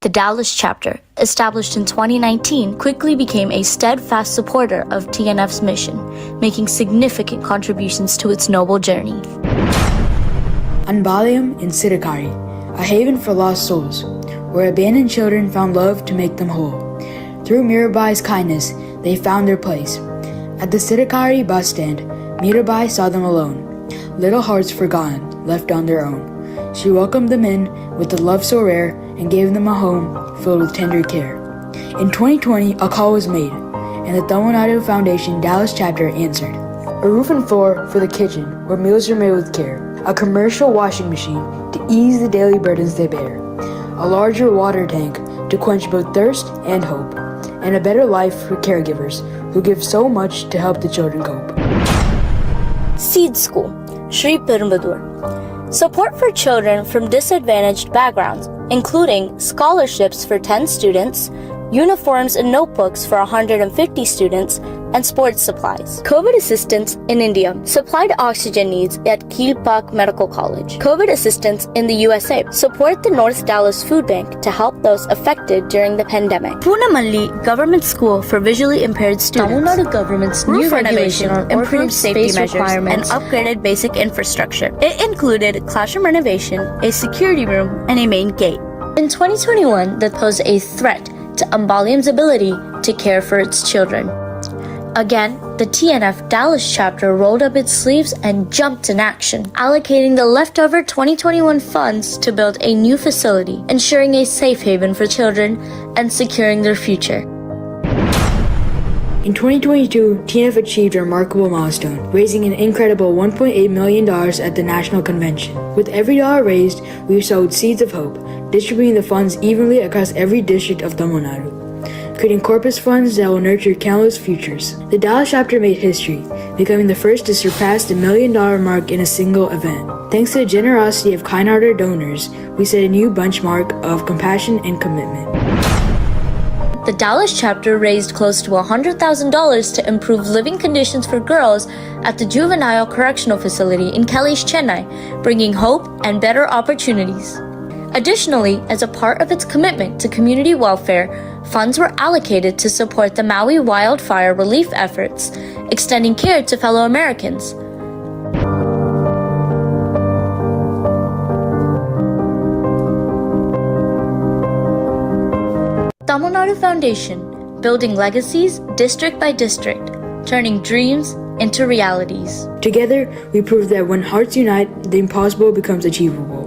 The Dallas chapter, established in 2019, quickly became a steadfast supporter of TNF's mission, making significant contributions to its noble journey. Anbalayam in Sitakari, a haven for lost souls, where abandoned children found love to make them whole. Through Mirabai's kindness, they found their place. At the Sitakari bus stand, Mirabai saw them alone, little hearts forgotten, left on their own. She welcomed them in with a love so rare and gave them a home filled with tender care. In 2020, a call was made, and the Tamil Nadu Foundation Dallas chapter answered. A roof and floor for the kitchen where meals are made with care, a commercial washing machine to ease the daily burdens they bear, a larger water tank to quench both thirst and hope, and a better life for caregivers who give so much to help the children cope. Seed School, Sri Perumbudur. Support for children from disadvantaged backgrounds, including scholarships for 10 students, uniforms and notebooks for 150 students, and sports supplies. COVID assistance in India. Supplied oxygen needs at Keelpark Medical College. COVID assistance in the USA. Support the North Dallas Food Bank to help those affected during the pandemic. Poonamalli Government School for Visually Impaired Students. Tamil Nadu government's new regulation on improved safety measures and upgraded basic infrastructure. It included classroom renovation, a security room, and a main gate. In 2021, that posed a threat to Ambalayam's ability to care for its children. Again, the TNF Dallas chapter rolled up its sleeves and jumped in action, allocating the leftover 2021 funds to build a new facility, ensuring a safe haven for children and securing their future. In 2022, TNF achieved a remarkable milestone, raising an incredible $1.8 million at the National Convention. With every dollar raised, we sowed seeds of hope, distributing the funds evenly across every district of Tamil Nadu, creating corpus funds that will nurture countless futures. The Dallas chapter made history, becoming the first to surpass the $1 million mark in a single event. Thanks to the generosity of kind-hearted donors, we set a new benchmark of compassion and commitment. The Dallas chapter raised close to $100,000 to improve living conditions for girls at the Juvenile Correctional Facility in Kalish, Chennai, bringing hope and better opportunities. Additionally, as a part of its commitment to community welfare, funds were allocated to support the Maui wildfire relief efforts, extending care to fellow Americans. Tamil Nadu Foundation, building legacies district by district, turning dreams into realities. Together, we prove that when hearts unite, the impossible becomes achievable.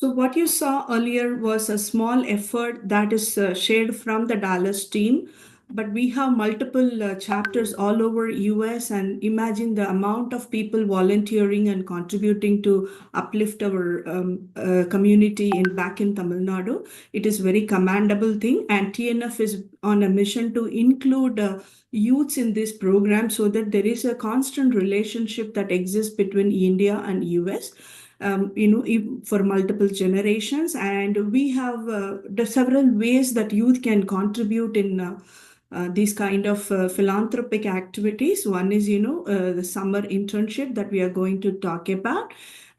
So what you saw earlier was a small effort that is shared from the Dallas team, but we have multiple chapters all over US, and imagine the amount of people volunteering and contributing to uplift our community in back in Tamil Nadu. It is very commendable thing, and TNF is on a mission to include youths in this program so that there is a constant relationship that exists between India and US. For multiple generations, and we have the several ways that youth can contribute in these kind of philanthropic activities. One is, the summer internship that we are going to talk about,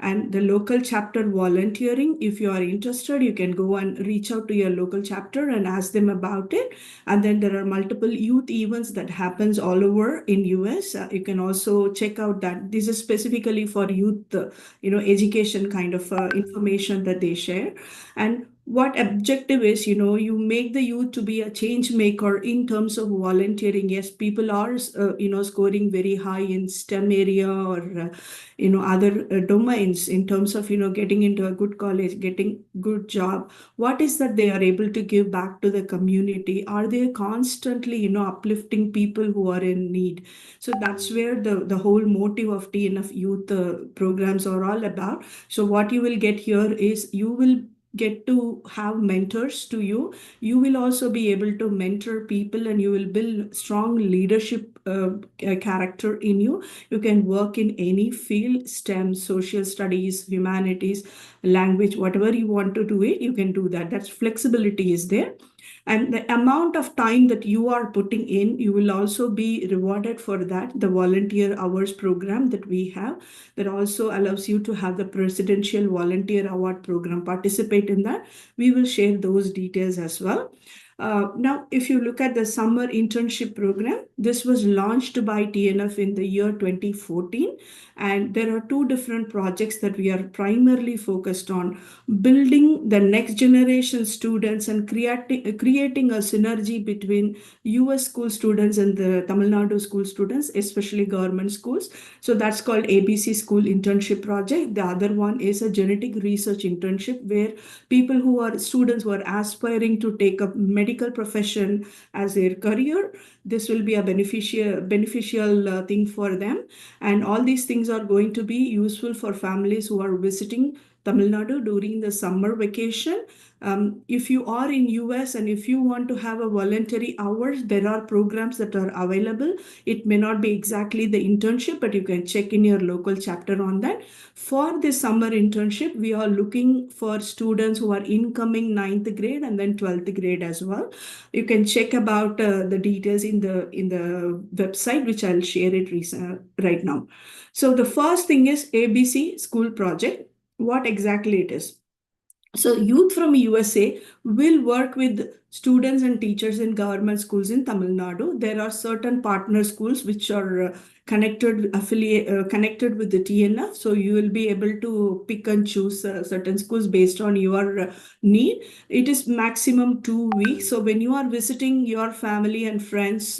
and the local chapter volunteering. If you are interested, you can go and reach out to your local chapter and ask them about it. And then there are multiple youth events that happens all over in US. You can also check out that this is specifically for youth, education kind of information that they share. And what objective is, you make the youth to be a change maker in terms of volunteering. Yes, people are scoring very high in STEM area or other domains in terms of getting into a good college, getting good job. What is that they are able to give back to the community? Are they constantly uplifting people who are in need? So that's where the whole motive of TNF youth programs are all about. So what you will get here is you will get to have mentors to you. You will also be able to mentor people, and you will build strong leadership character in you. You can work in any field: STEM, social studies, humanities, language, whatever you want to do it, you can do that. That's flexibility is there. And the amount of time that you are putting in, you will also be rewarded for that. The volunteer hours program that we have, that also allows you to have the presidential volunteer award program, participate in that. We will share those details as well. Now, if you look at the summer internship program, this was launched by TNF in the year 2014. And there are two different projects that we are primarily focused on: building the next generation students and creating a synergy between US school students and the Tamil Nadu school students, especially government schools. So that's called ABC School Internship Project. The other one is a genetic research internship, where people who are students who are aspiring to take up medical profession as their career, this will be a beneficial thing for them. And all these things are going to be useful for families who are visiting Tamil Nadu during the summer vacation. If you are in US and if you want to have a voluntary hours, there are programs that are available. It may not be exactly the internship, but you can check in your local chapter on that. For this summer internship, we are looking for students who are incoming ninth grade and then 12th grade as well. You can check about the details in the website, which I'll share it right now. So the first thing is ABC School Project. What exactly it is? So Youth from USA will work with students and teachers in government schools in Tamil Nadu. There are certain partner schools which are connected with the TNF. So you will be able to pick and choose certain schools based on your need. It is maximum 2 weeks. So when you are visiting your family and friends,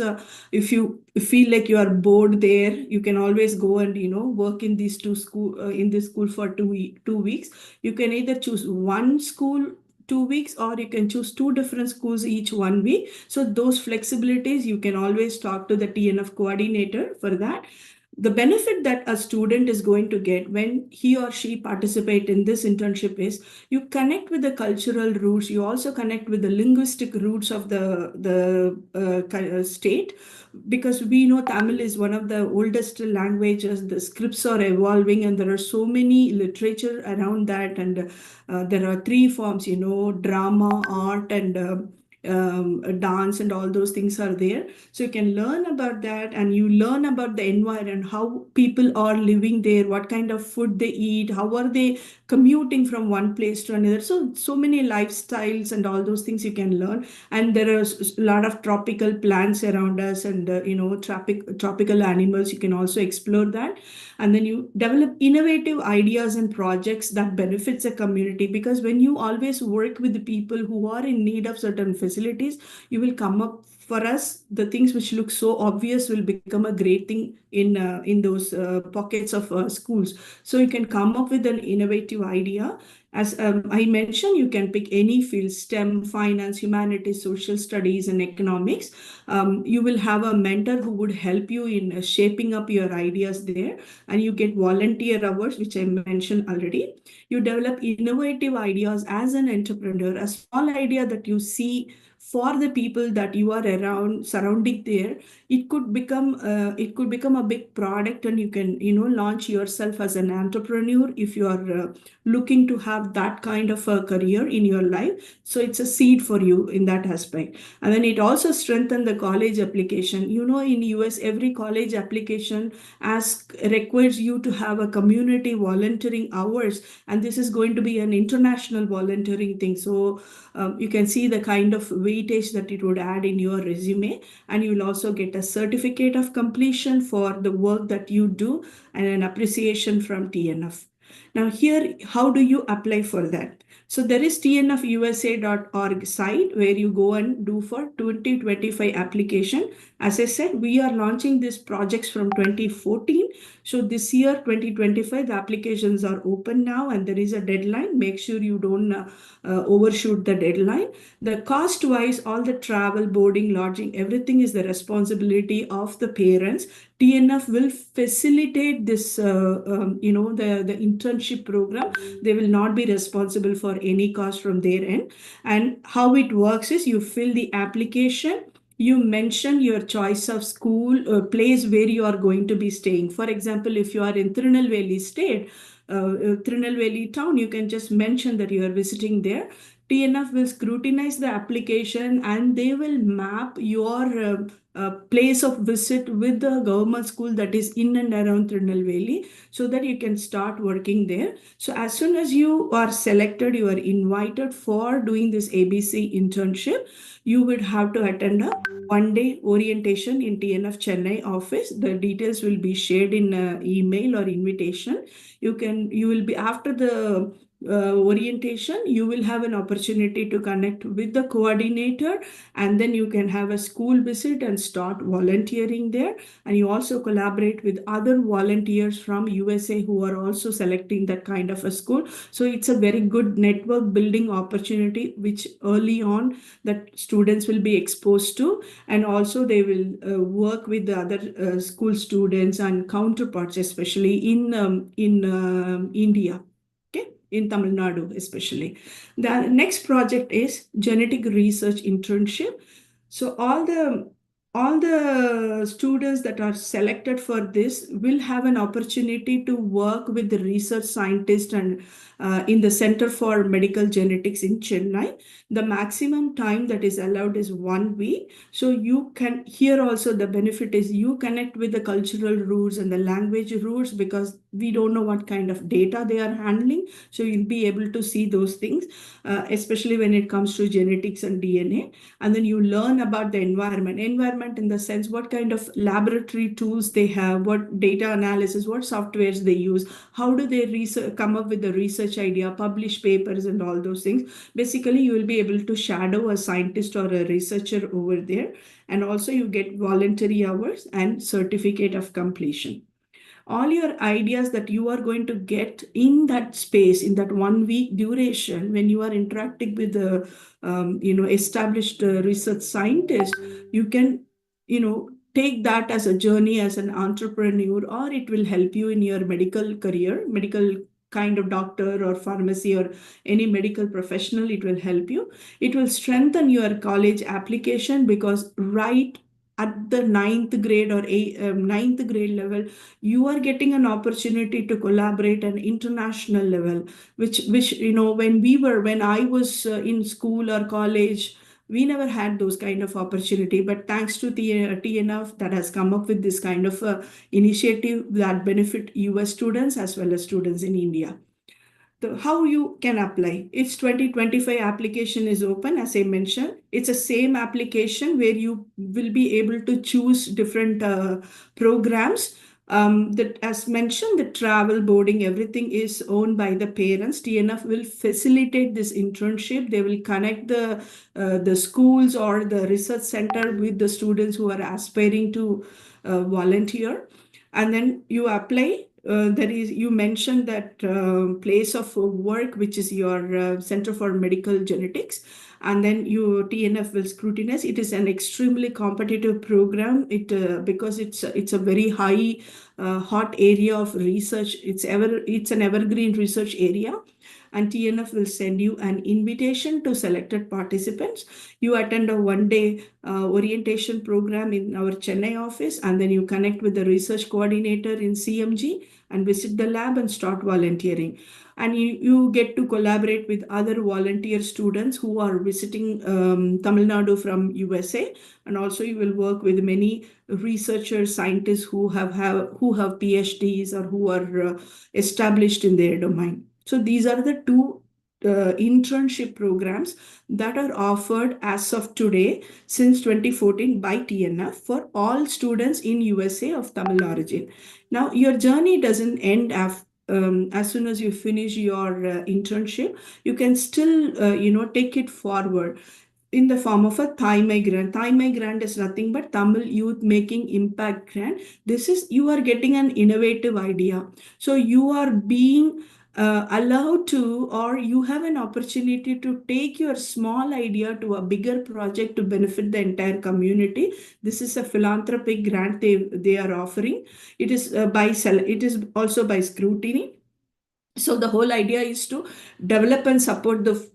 if you feel like you are bored there, you can always go and work in these in this school for 2 weeks. You can either choose one school 2 weeks, or you can choose two different schools each 1 week. So those flexibilities, you can always talk to the TNF coordinator for that. The benefit that a student is going to get when he or she participate in this internship is you connect with the cultural roots. You also connect with the linguistic roots of the state, because we know Tamil is one of the oldest languages. The scripts are evolving, and there are so many literature around that. And there are three forms, drama, art, and dance, and all those things are there. So you can learn about that, and you learn about the environment, how people are living there, what kind of food they eat, how are they commuting from one place to another. So many lifestyles and all those things you can learn. And there are a lot of tropical plants around us, and tropical animals. You can also explore that. And then you develop innovative ideas and projects that benefits the community, because when you always work with the people who are in need of certain facilities, you will come up, for us, the things which look so obvious will become a great thing in those pockets of schools. So you can come up with an innovative idea. As I mentioned, you can pick any field: STEM, finance, humanities, social studies, and economics. You will have a mentor who would help you in shaping up your ideas there. And you get volunteer hours, which I mentioned already. You develop innovative ideas as an entrepreneur. A small idea that you see for the people that you are around surrounding there, it could become a big product, and you can launch yourself as an entrepreneur if you are looking to have that kind of a career in your life. So it's a seed for you in that aspect. And then it also strengthens the college application. In US, every college application requires you to have a community volunteering hours, and this is going to be an international volunteering thing. So you can see the kind of weightage that it would add in your resume. And you will also get a certificate of completion for the work that you do, and an appreciation from TNF. Now here, how do you apply for that? So there is tnfusa.org site where you go and do for 2025 application. As I said, we are launching these projects from 2014. So this year, 2025, the applications are open now, and there is a deadline. Make sure you don't overshoot the deadline. The cost wise, all the travel, boarding, lodging, everything is the responsibility of the parents. TNF will facilitate this, the internship program. They will not be responsible for any cost from their end. And how it works is you fill the application, you mention your choice of school, place where you are going to be staying. For example, if you are in Tirunelveli state, Tirunelveli town, you can just mention that you are visiting there. TNF will scrutinize the application and they will map your place of visit with the government school that is in and around Tirunelveli, so that you can start working there. So as soon as you are selected, you are invited for doing this ABC internship, you would have to attend a 1 day orientation in TNF Chennai office. The details will be shared in email or invitation. You will be, after the orientation, you will have an opportunity to connect with the coordinator, and then you can have a school visit and start volunteering there. And you also collaborate with other volunteers from USA who are also selecting that kind of a school. So it's a very good network building opportunity, which early on that students will be exposed to, and also they will work with the other school students and counterparts, especially in India, okay, in Tamil Nadu especially. The next project is genetic research internship. So all the students that are selected for this will have an opportunity to work with the research scientist and in the Center for Medical Genetics in Chennai. The maximum time that is allowed is 1 week. So you can, here also the benefit is you connect with the cultural roots and the language roots, because we don't know what kind of data they are handling. So you'll be able to see those things, especially when it comes to genetics and DNA. And then you learn about the environment in the sense what kind of laboratory tools they have, what data analysis, what softwares they use, how do they come up with the research idea, publish papers and all those things. Basically, you will be able to shadow a scientist or a researcher over there. And also you get voluntary hours and certificate of completion. All your ideas that you are going to get in that space, in that 1 week duration, when you are interacting with the established research scientist, you can take that as a journey as an entrepreneur, or it will help you in your medical career, medical kind of doctor or pharmacy or any medical professional. It will help you. It will strengthen your college application, because right at the ninth grade level, you are getting an opportunity to collaborate at an international level, which when I was in school or college, we never had those kind of opportunity. But thanks to the TNF that has come up with this kind of initiative that benefit US students as well as students in India. How you can apply. It's 2025 application is open, as I mentioned. It's a same application where you will be able to choose different programs. That, as mentioned, the travel, boarding, everything is owned by the parents. TNF will facilitate this internship. They will connect the schools or the research center with the students who are aspiring to volunteer. And then you apply. You mentioned that place of work, which is your Center for Medical Genetics, and then your TNF will scrutinize. It is an extremely competitive program. Because it's a very high hot area of research. It's an evergreen research area. And TNF will send you an invitation to selected participants. You attend a 1 day orientation program in our Chennai office, and then you connect with the research coordinator in CMG and visit the lab and start volunteering. And you get to collaborate with other volunteer students who are visiting Tamil Nadu from USA. And also you will work with many researchers, scientists who have PhDs or who are established in their domain. So these are the two internship programs that are offered as of today since 2014 by TNF for all students in USA of Tamil origin. Now, your journey doesn't end as soon as you finish your internship. You can still, take it forward in the form of a TAYMAI grant. TAYMAI grant is nothing but Tamil Youth Making Impact Grant. This is, you are getting an innovative idea. So you are being allow to, or you have an opportunity to take your small idea to a bigger project to benefit the entire community. This is a philanthropic grant they are offering. It is it is also by scrutiny. So the whole idea is to develop and support the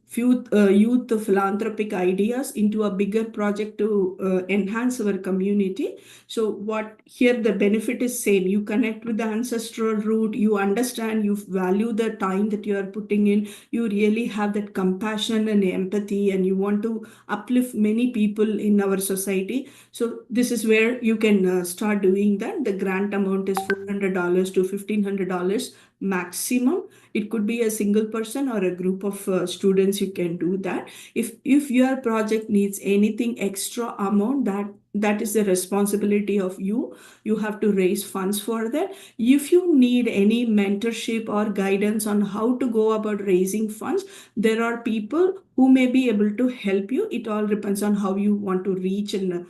youth philanthropic ideas into a bigger project to enhance our community. So what here the benefit is same. You connect with the ancestral root. You understand. You value the time that you are putting in. You really have that compassion and empathy, and you want to uplift many people in our society. So this is where you can start doing that. The grant amount is $400 to $1,500 maximum. It could be a single person or a group of students. You can do that. If your project needs anything extra amount, that is the responsibility of you. You have to raise funds for that. If you need any mentorship or guidance on how to go about raising funds, there are people who may be able to help you. It all depends on how you want to reach and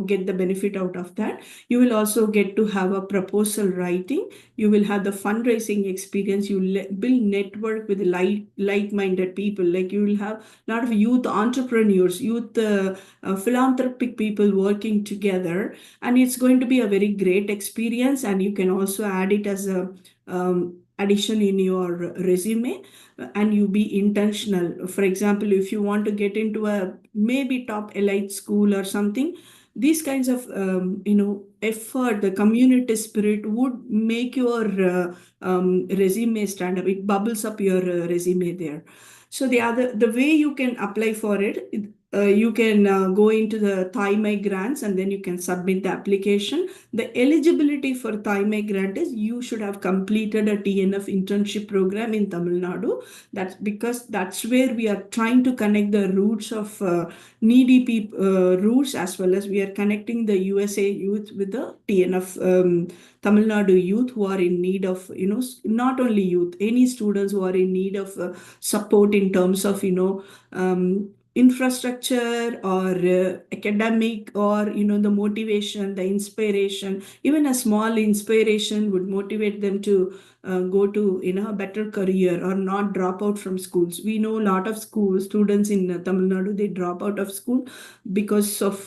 get the benefit out of that. You will also get to have a proposal writing. You will have the fundraising experience. You will build network with like-minded people. Like you will have a lot of youth entrepreneurs, youth philanthropic people working together, and it's going to be a very great experience. And you can also add it as a addition in your resume, and you be intentional. For example, if you want to get into a maybe top elite school or something, these kinds of effort, the community spirit would make your resume stand up. It bubbles up your resume there. So the way you can apply for it, you can go into the TAYMAI grants, and then you can submit the application. The eligibility for TAYMAI grant is you should have completed a TNF internship program in Tamil Nadu. That's because that's where we are trying to connect the roots of needy people, roots, as well as we are connecting the USA youth with the TNF Tamil Nadu youth who are in need of, not only youth, any students who are in need of support in terms of, infrastructure or academic, or the motivation, the inspiration. Even a small inspiration would motivate them to go to a better career or not drop out from schools. We know a lot of school students in Tamil Nadu, they drop out of school because of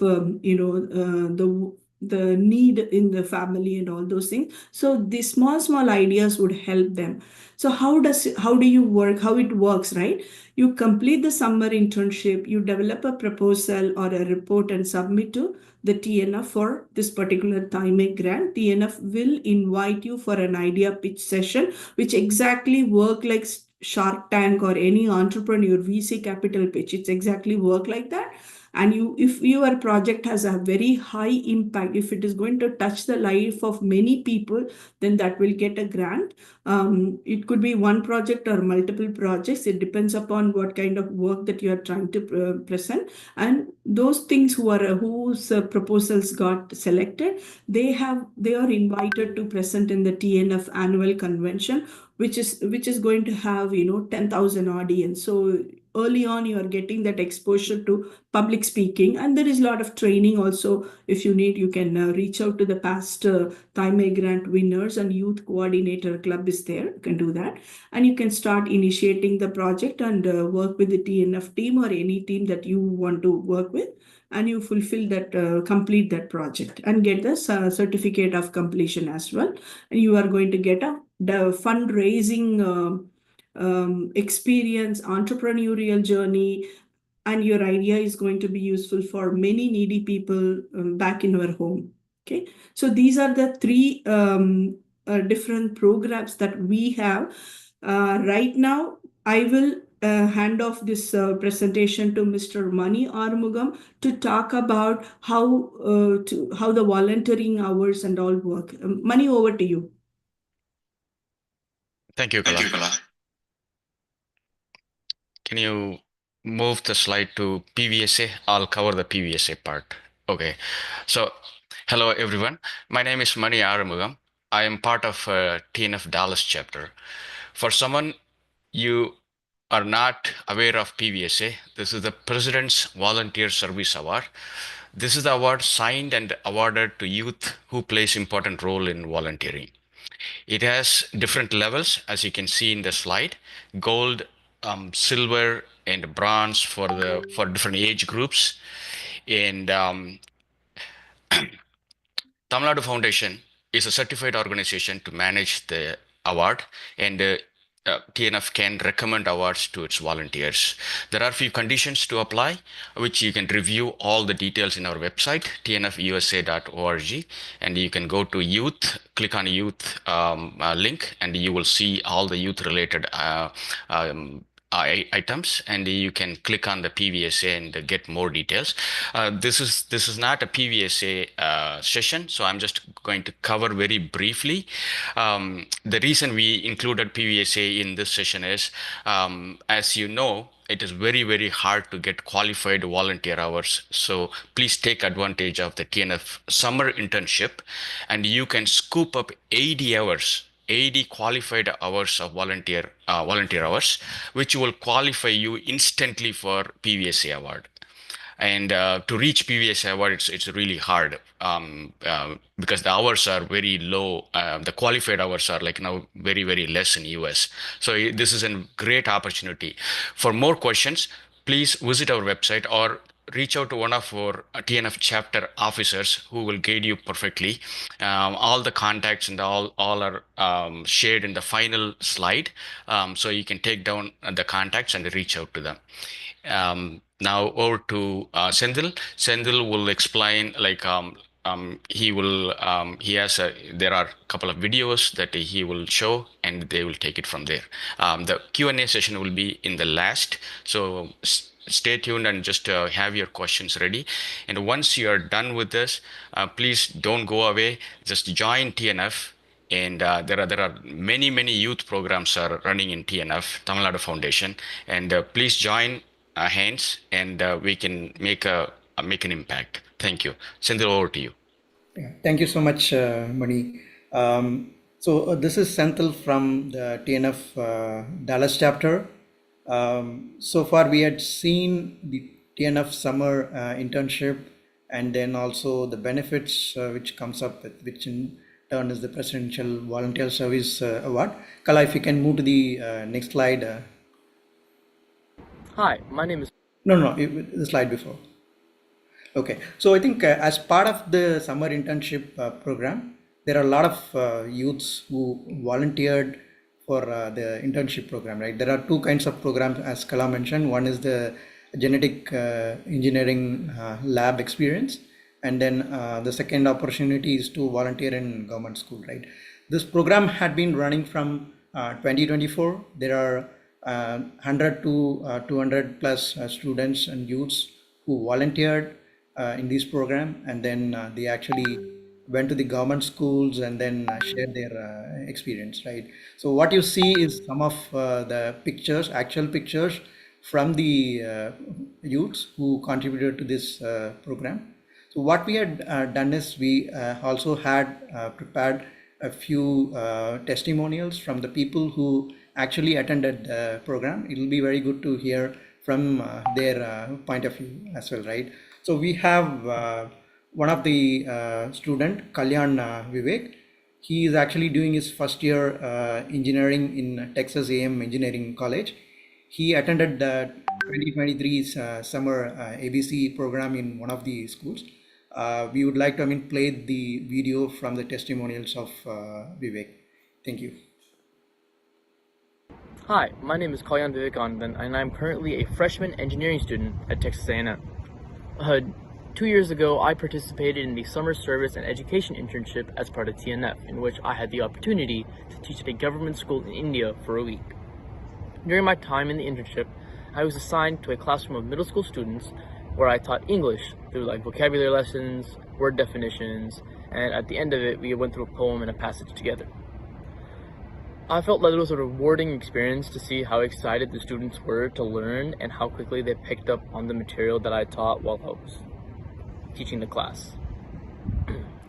the need in the family and all those things. So these small ideas would help them. So how do you work, how it works, right? You complete the summer internship, you develop a proposal or a report and submit to the TNF for this particular TAYMAI grant. TNF will invite you for an idea pitch session, which exactly work like Shark Tank or any entrepreneur VC capital pitch. It's exactly work like that. And if your project has a very high impact, if it is going to touch the life of many people, then that will get a grant. It could be one project or multiple projects. It depends upon what kind of work that you are trying to present. And those things whose proposals got selected, they are invited to present in the TNF annual convention, which is going to have 10,000 audience. So early on you are getting that exposure to public speaking, and there is a lot of training also. If you need, you can reach out to the past TAYMAI grant winners, and youth coordinator club is there. You can do that, and you can start initiating the project and work with the TNF team or any team that you want to work with, and you fulfill that, complete that project and get the certificate of completion as well. And you are going to get the fundraising experience, entrepreneurial journey, and your idea is going to be useful for many needy people back in our home. Okay, so these are the three different programs that we have. Right now, I will hand off this presentation to Mr. Mani Armugam to talk about how the volunteering hours and all work. Mani, over to you. Thank you, Kala. Can you move the slide to PVSA? I'll cover the PVSA part. Okay. So, hello everyone. My name is Mani Aramugam. I am part of TNF Dallas chapter. For someone you are not aware of PVSA, this is the President's Volunteer Service Award. This is the award signed and awarded to youth who plays important role in volunteering. It has different levels, as you can see in the slide: gold, silver, and bronze for different age groups. And Tamil Nadu Foundation is a certified organization to manage the award, and TNF can recommend awards to its volunteers. There are a few conditions to apply, which you can review all the details in our website, tnfusa.org, and you can go to youth, click on youth link, and you will see all the youth related items, and you can click on the PVSA and get more details. This is not a PVSA session, so I'm just going to cover very briefly. The reason we included PVSA in this session is, as you know, it is very, very hard to get qualified volunteer hours. So please take advantage of the TNF summer internship, and you can scoop up 80 hours, 80 qualified hours of volunteer hours, which will qualify you instantly for PVSA award. And to reach PVSA award, it's really hard, because the hours are very low. The qualified hours are like now very, very less in US. So this is a great opportunity. For more questions, please visit our website or reach out to one of our TNF chapter officers who will guide you perfectly. All the contacts and all are shared in the final slide, so you can take down the contacts and reach out to them. Now over to Sendil. Sendil will explain, like, there are a couple of videos that he will show, and they will take it from there. The Q&A session will be in the last, so stay tuned and just have your questions ready. And once you are done with this, please don't go away. Just join TNF. And there are many youth programs are running in TNF, Tamil Nadu Foundation, and please join hands, and we can make an impact. Thank you. Sendil, over to you. Yeah, thank you so much, Mani. This is Senthil from the TNF Dallas chapter. So far, we had seen the TNF summer internship, and then also the benefits which comes up with, which in turn is the Presidential Volunteer Service Award. Kala, if you can move to the next slide. Hi, my name is. No, the slide before. Okay, so I think as part of the summer internship program, there are a lot of youths who volunteered for the internship program, right? There are two kinds of programs, as Kala mentioned. One is the genetic engineering lab experience, and then the second opportunity is to volunteer in government school, right? This program had been running from 2024. There are 100 to 200 plus students and youths who volunteered in this program, and then they actually went to the government schools and then shared their experience, right? So what you see is some of the pictures, actual pictures from the youths who contributed to this program. So what we had done is we also had prepared a few testimonials from the people who actually attended the program. It will be very good to hear from their point of view as well, right? So we have one of the student, Kalyan Vivek. He is actually doing his first year engineering in Texas A&M Engineering College. He attended the 2023 summer ABC program in one of the schools. We would like to play the video from the testimonials of Vivek. Thank you. Hi, my name is Kalyan Vivekanandan, and I'm currently a freshman engineering student at Texas A&M. 2 years ago, I participated in the Summer Service and Education Internship as part of TNF, in which I had the opportunity to teach at a government school in India for a week. During my time in the internship, I was assigned to a classroom of middle school students where I taught English through vocabulary lessons, word definitions, and at the end of it, we went through a poem and a passage together. I felt that it was a rewarding experience to see how excited the students were to learn and how quickly they picked up on the material that I taught while I was teaching the class.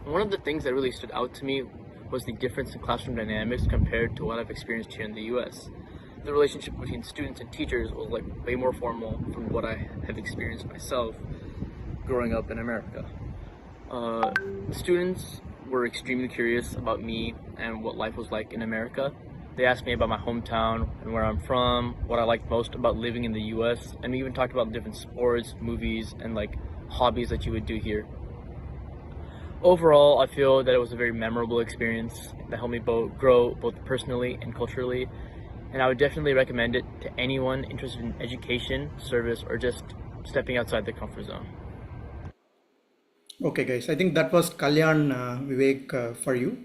One of the things that really stood out to me was the difference in classroom dynamics compared to what I've experienced here in the US. The relationship between students and teachers was way more formal from what I have experienced myself growing up in America. Students were extremely curious about me and what life was like in America. They asked me about my hometown and where I'm from, what I liked most about living in the US, and we even talked about different sports, movies, and like hobbies that you would do here. Overall, I feel that it was a very memorable experience that helped me grow both personally and culturally, and I would definitely recommend it to anyone interested in education, service, or just stepping outside their comfort zone. Okay, guys, I think that was Kalyan Vivek for you.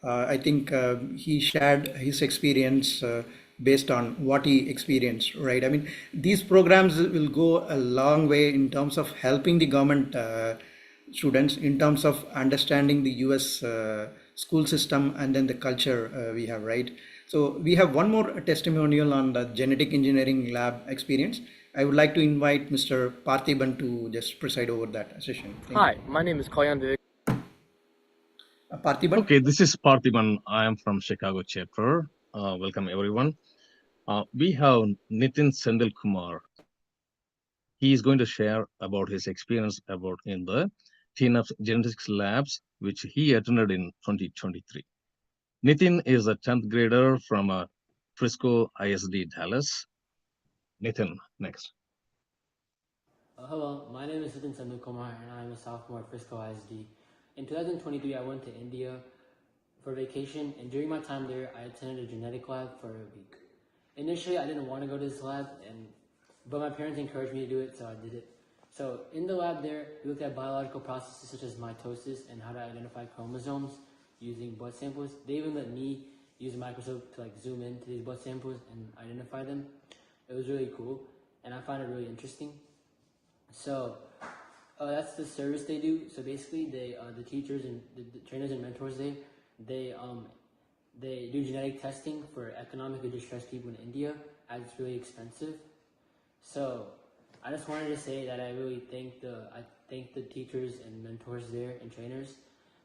I think he shared his experience based on what he experienced, right? I mean, these programs will go a long way in terms of helping the government students in terms of understanding the US school system and then the culture we have, right? So we have one more testimonial on the genetic engineering lab experience. I would like to invite Mr. Parthiban to just preside over that session. Thank Hi, you. my name is Kalyan Vivek. Parthiban? Okay, this is Parthiban. I am from Chicago chapter. Welcome everyone. We have Nitin Sendil Kumar. He is going to share about his experience about in the TNF genetics labs, which he attended in 2023. Nitin is a 10th grader from Frisco ISD Dallas. Nitin, next. Hello, my name is Nitin Sandhukumar and I am a sophomore at Frisco ISD. In 2023, I went to India for vacation, and during my time there, I attended a genetic lab for a week. Initially, I didn't want to go to this lab, but my parents encouraged me to do it, so I did it. So in the lab there, we looked at biological processes such as mitosis and how to identify chromosomes using blood samples. They even let me use a microscope to zoom into these blood samples and identify them. It was really cool, and I found it really interesting. So that's the service they do. So basically, the teachers and the trainers and mentors they do genetic testing for economically distressed people in India, as it's really expensive. So I just wanted to say that I really thank the teachers and mentors there and trainers,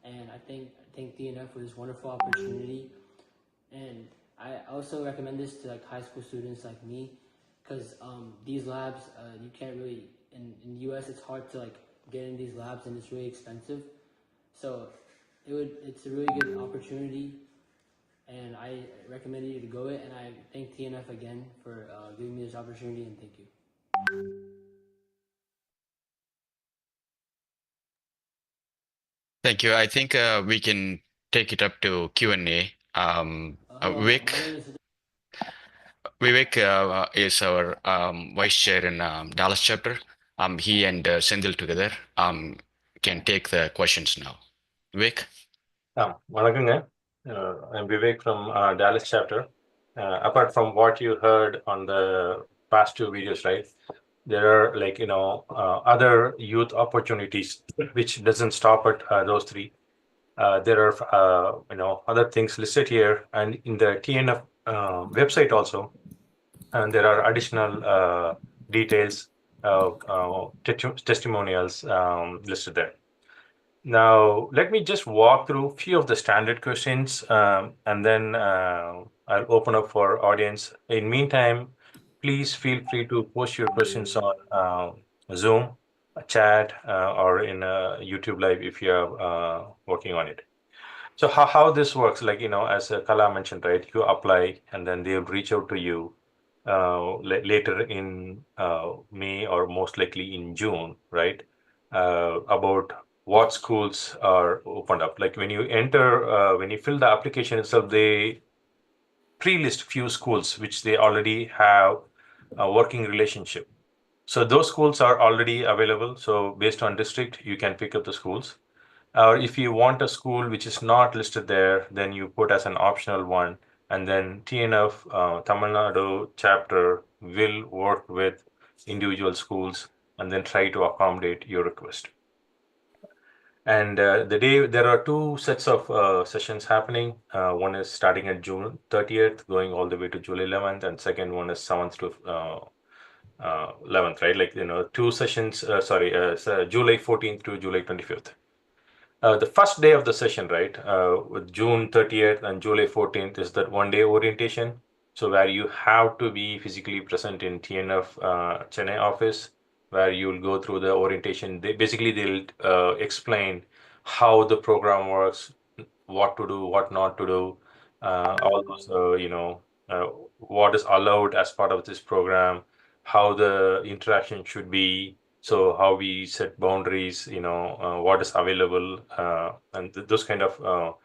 and I thank TNF for this wonderful opportunity. And I also recommend this to high school students like me, because these labs you can't really in the US it's hard to get in these labs and it's really expensive. So it's a really good opportunity, and I recommend you to go it. And I thank TNF again for giving me this opportunity, and thank you. Thank you. I think we can take it up to Q&A. Hello, Vivek, my name is Vivek is our vice chair in Dallas chapter. He and Sendil together can take the questions now. Vivek? வணக்கங்க. I'm Vivek from Dallas chapter. Apart from what you heard on the past two videos, right? There are other youth opportunities which doesn't stop at those three. There are other things listed here, and in the TNF website also, and there are additional details of testimonials listed there. Now, let me just walk through a few of the standard questions, and then I'll open up for audience. In meantime, please feel free to post your questions on Zoom, chat, or in YouTube Live if you're working on it. So how this works, as Kala mentioned, right? You apply, and then they'll reach out to you later in May or most likely in June, right? About what schools are opened up. Like when you enter, when you fill the application itself, they pre-list few schools which they already have a working relationship. So those schools are already available. So based on district, you can pick up the schools. Or if you want a school which is not listed there, then you put as an optional one, and then TNF Tamil Nadu chapter will work with individual schools and then try to accommodate your request. And there are two sets of sessions happening. One is starting at June 30th, going all the way to July 11th, and second one is 7th to 11th, right? Two sessions, July 14th to July 25th. The first day of the session, right, with June 30th and July 14th is that one-day orientation. So where you have to be physically present in TNF Chennai office, where you'll go through the orientation. They'll explain how the program works, what to do, what not to do, all those, what is allowed as part of this program, how the interaction should be, so how we set boundaries, what is available, and those kind of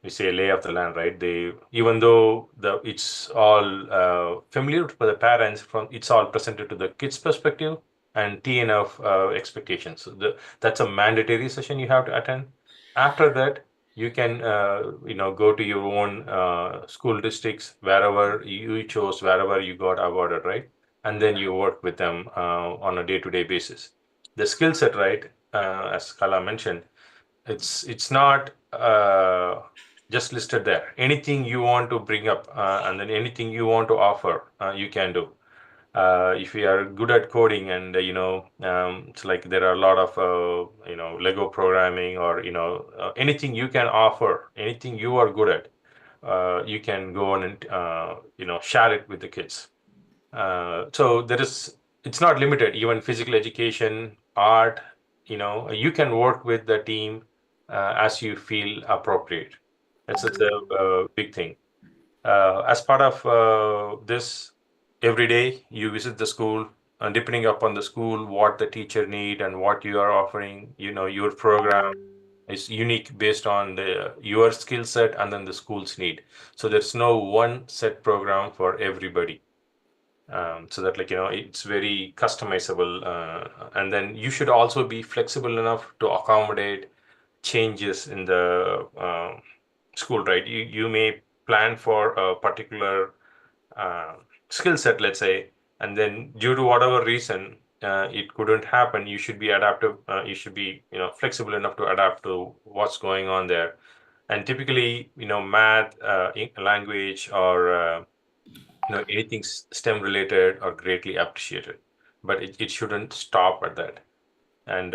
we say lay of the land, right? They, even though it's all familiar for the parents, from it's all presented to the kids' perspective and TNF expectations. So that's a mandatory session you have to attend. After that, you can go to your own school districts, wherever you chose, wherever you got awarded, right? And then you work with them on a day-to-day basis. The skill set, right, as Kala mentioned, it's not just listed there. Anything you want to bring up, and then anything you want to offer, you can do. If you are good at coding, and it's like there are a lot of Lego programming, or anything you can offer, anything you are good at, you can go on and share it with the kids. So it's not limited. Even physical education, art, you can work with the team as you feel appropriate. That's a big thing. As part of this, every day you visit the school, and depending upon the school, what the teacher need and what you are offering, your program is unique based on your skill set and then the school's need. So there's no one set program for everybody. So that it's very customizable, and then you should also be flexible enough to accommodate changes in the school, right? You may plan for a particular skill set, let's say, and then due to whatever reason it couldn't happen. You should be adaptive. You should be flexible enough to adapt to what's going on there. And typically, math, language, or anything STEM related are greatly appreciated, but it shouldn't stop at that. And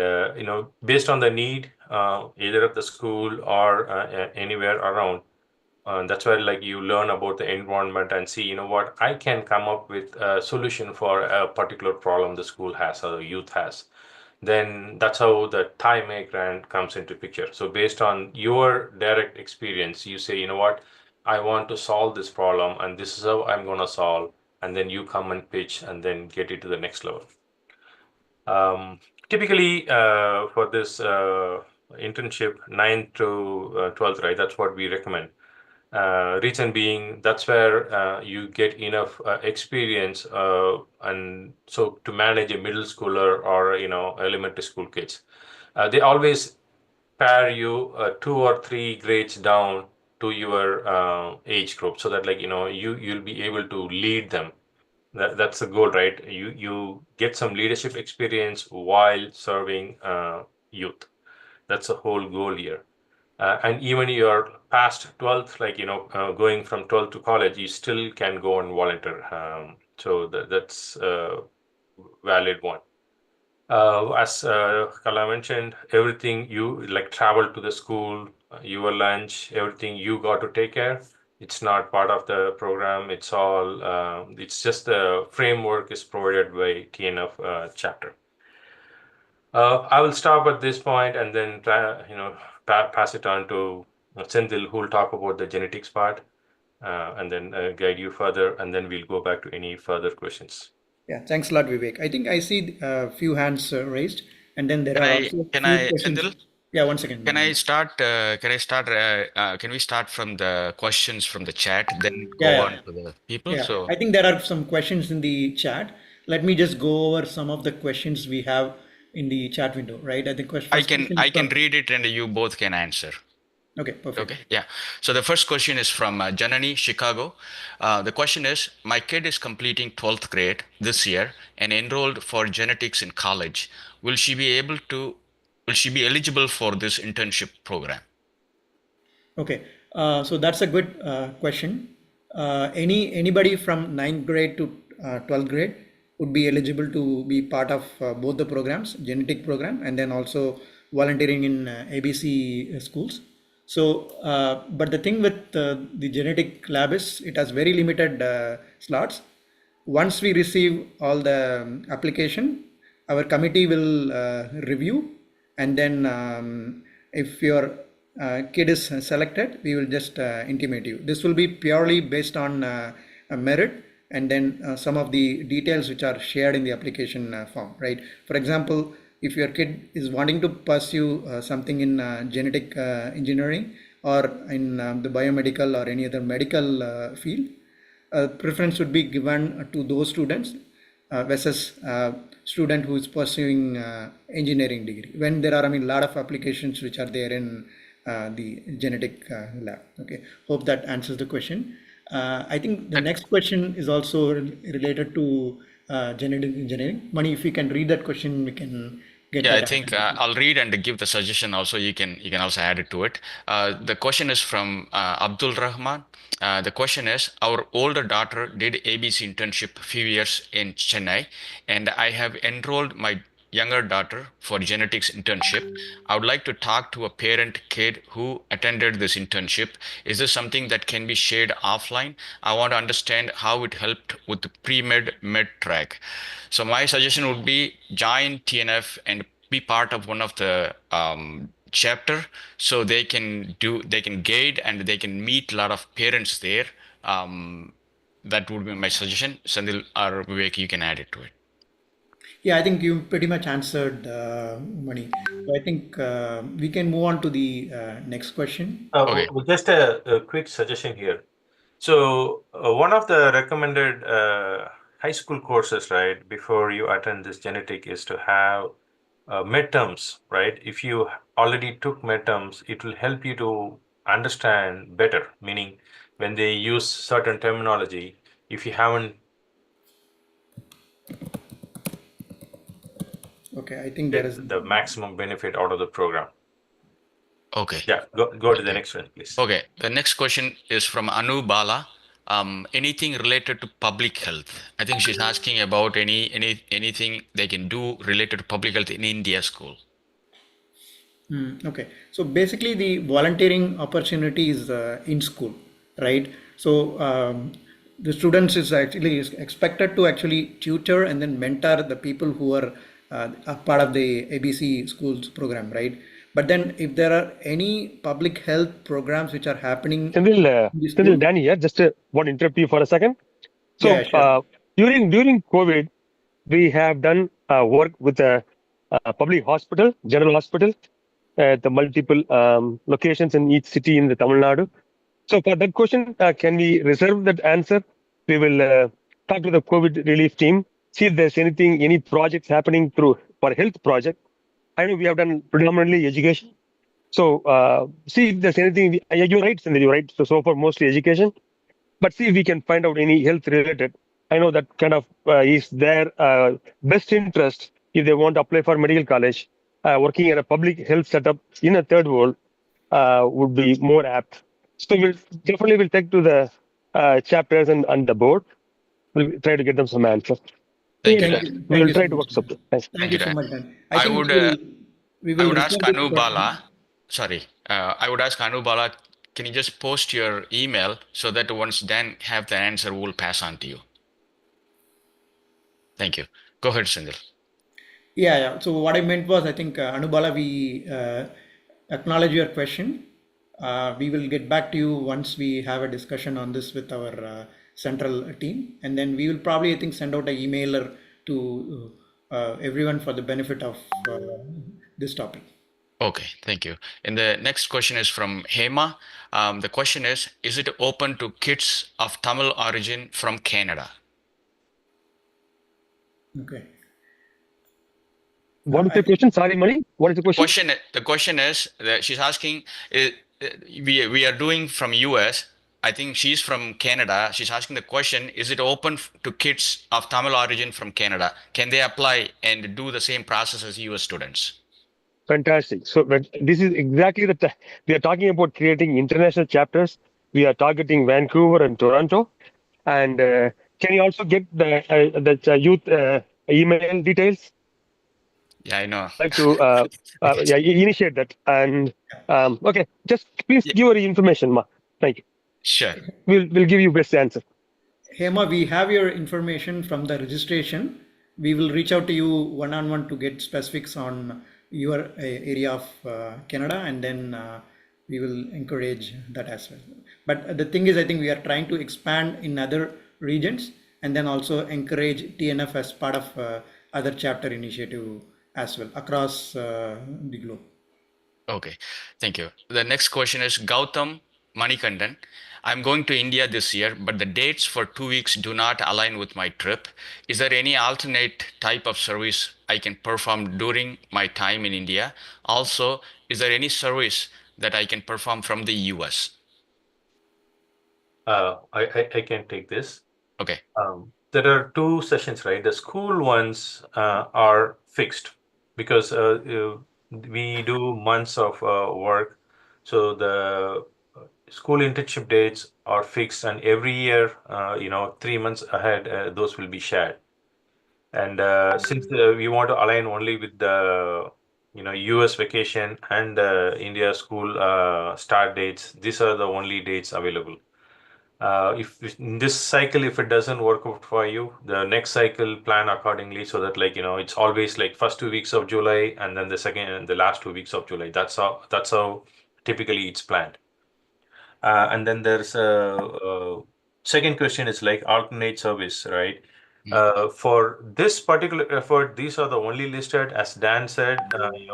based on the need, either at the school or anywhere around, that's where you learn about the environment and see, what I can come up with a solution for a particular problem the school has or the youth has. Then that's how the TAYMAI grant comes into picture. So based on your direct experience, you say, what, I want to solve this problem, and this is how I'm going to solve. And then you come and pitch and then get it to the next level. Typically, for this internship, 9th to 12th, right? That's what we recommend. Reason being, that's where you get enough experience, and so to manage a middle schooler or elementary school kids. They always pair you 2 or 3 grades down to your age group, so that you'll be able to lead them. That's the goal, right? You get some leadership experience while serving youth. That's the whole goal here. And even you're past 12th, going from 12th to college, you still can go and volunteer. So that's a valid one. As Kala mentioned, everything you travel to the school, your lunch, everything you got to take care. It's not part of the program. It's all, it's just the framework is provided by TNF chapter. I will stop at this point and then pass it on to Senthil, who will talk about the genetics part, and then guide you further, and then we'll go back to any further questions. Yeah, thanks a lot, Vivek. I think I see a few hands raised, and then there Can are I, also can few I, questions. Senthil? Yeah, one second. Can I start? Can we start from the questions from the chat, then go Yeah, on to the people? yeah. So I think there are some questions in the chat. Let me just go over some of the questions we have in the chat window, right? I think first question is I can from. read it and you both can answer. Okay, perfect. Okay, yeah. So the first question is from Janani, Chicago. The question is, my kid is completing 12th grade this year and enrolled for genetics in college. Will she be eligible for this internship program? Okay, so that's a good question. Anybody from ninth grade to 12th grade would be eligible to be part of both the programs, genetic program, and then also volunteering in ABC schools. So, but the thing with the genetic lab is it has very limited slots. Once we receive all the application, our committee will review, and then if you're kid is selected, we will just intimate you. This will be purely based on a merit, and then some of the details which are shared in the application form, right? For example, if your kid is wanting to pursue something in genetic engineering or in the biomedical or any other medical field, preference would be given to those students versus student who is pursuing engineering degree, when there are, I mean, a lot of applications which are there in the genetic lab. Okay, hope that answers the question. I think the next question is also related to genetic engineering. Mani, if you can read that question, we can get Yeah, I that think answer. I'll read and give the suggestion also. You can also add it to it. The question is from Abdul Rahman. The question is, our older daughter did ABC internship a few years in Chennai, and I have enrolled my younger daughter for genetics internship. I would like to talk to a parent kid who attended this internship. Is this something that can be shared offline? I want to understand how it helped with the pre-med med track. So my suggestion would be join TNF and be part of one of the chapter, so they can guide and they can meet a lot of parents there. That would be my suggestion. Sandil or Vivek, you can add it to it. Yeah, I think you pretty much answered, Mani. So I think we can move on to the next question. Okay. Just a quick suggestion here. So one of the recommended high school courses, right, before you attend this genetic is to have midterms, right? If you already took midterms, it will help you to understand better, meaning when they use certain terminology, if you haven't Okay, I think there get is. the maximum benefit out of the program. Okay. Yeah, go to the next one, please. Okay. The next question is from Anu Bala. Anything related to public health? I think she's asking about anything they can do related to public health in India school. Okay, so basically the volunteering opportunity is in school, right? So the students is expected to actually tutor and then mentor the people who are a part of the ABC schools program, right? But then if there are any public health programs which are happening in the Sandil, school, Danny here. Just want to interrupt you for a second. So yeah, sure. during COVID, we have done work with a public hospital, general hospital, at the multiple locations in each city in the Tamil Nadu. So for that question, can we reserve that answer? We will talk to the COVID relief team, see if there's any projects happening through for health project. I know we have done predominantly education. So see if there's anything. You're right, Sandil, you're right. So far mostly education, but see if we can find out any health related. I know that kind of is their best interest if they want to apply for medical college. Working at a public health setup in a third world would be more apt. So we'll definitely will take to the chapters and the board. We'll try to get them some answers. Thank you, Thank Dan. you. Thank We'll you so try to much. work something. Thanks. Thank Thank you you, so Dan. much, Dan. I I think would we I will would ask reserve this Anu question. Bala. Sorry, I would ask Anu Bala. Can you just post your email so that once Dan have the answer, we'll pass on to you. Thank you. Go ahead, Sindhil. Yeah, yeah. So what I meant was, I think Anubala, we acknowledge your question. We will get back to you once we have a discussion on this with our central team, and then we will probably, I think, send out an emailer to everyone for the benefit of this topic. Okay, thank you. And the next question is from Hema. The question is it open to kids of Tamil origin from Canada? Okay. What is the question? Sorry, Mani. What is the question? The question is that she's asking, we are doing from US. I think she's from Canada. She's asking the question, is it open to kids of Tamil origin from Canada? Can they apply and do the same process as US students? Fantastic. So this is exactly we are talking about creating international chapters. We are targeting Vancouver and Toronto. And can you also get the youth email details? Yeah, I know. I'd like to initiate that. And okay, just please give your information, Ma. Thank you. Sure. We'll give you best answer. Hema, we have your information from the registration. We will reach out to you one-on-one to get specifics on your area of Canada, and then we will encourage that as well. But the thing is, I think we are trying to expand in other regions and then also encourage TNF as part of other chapter initiative as well across the globe. Okay, thank you. The next question is Gautam Manikandan. I'm going to India this year, but the dates for 2 weeks do not align with my trip. Is there any alternate type of service I can perform during my time in India? Also, is there any service that I can perform from the US? I can take this. Okay. There are two sessions, right? The school ones are fixed because we do months of work. So the school internship dates are fixed, and every year, 3 months ahead, those will be shared. And since we want to align only with the US vacation and India school start dates, these are the only dates available. If in this cycle, if it doesn't work out for you, the next cycle plan accordingly so that it's always like first 2 weeks of July and then the second and the last 2 weeks of July. That's how typically it's planned. And then there's a second question is like alternate service, right? For this particular effort, these are the only listed. As Dan said,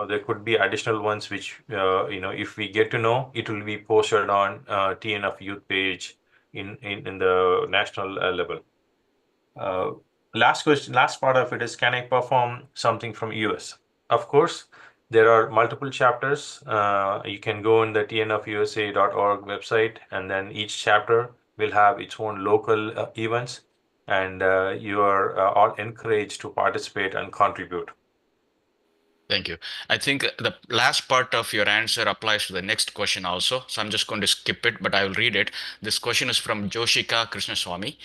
there could be additional ones which, if we get to know, it will be posted on TNF Youth page in the national level. Last question, last part of it is, can I perform something from US? Of course, there are multiple chapters. You can go on the tnfusa.org website, and then each chapter will have its own local events, and you are all encouraged to participate and contribute. Thank you. I think the last part of your answer applies to the next question also. So I'm just going to skip it, but I will read it. This question is from Joshika Krishnaswamy.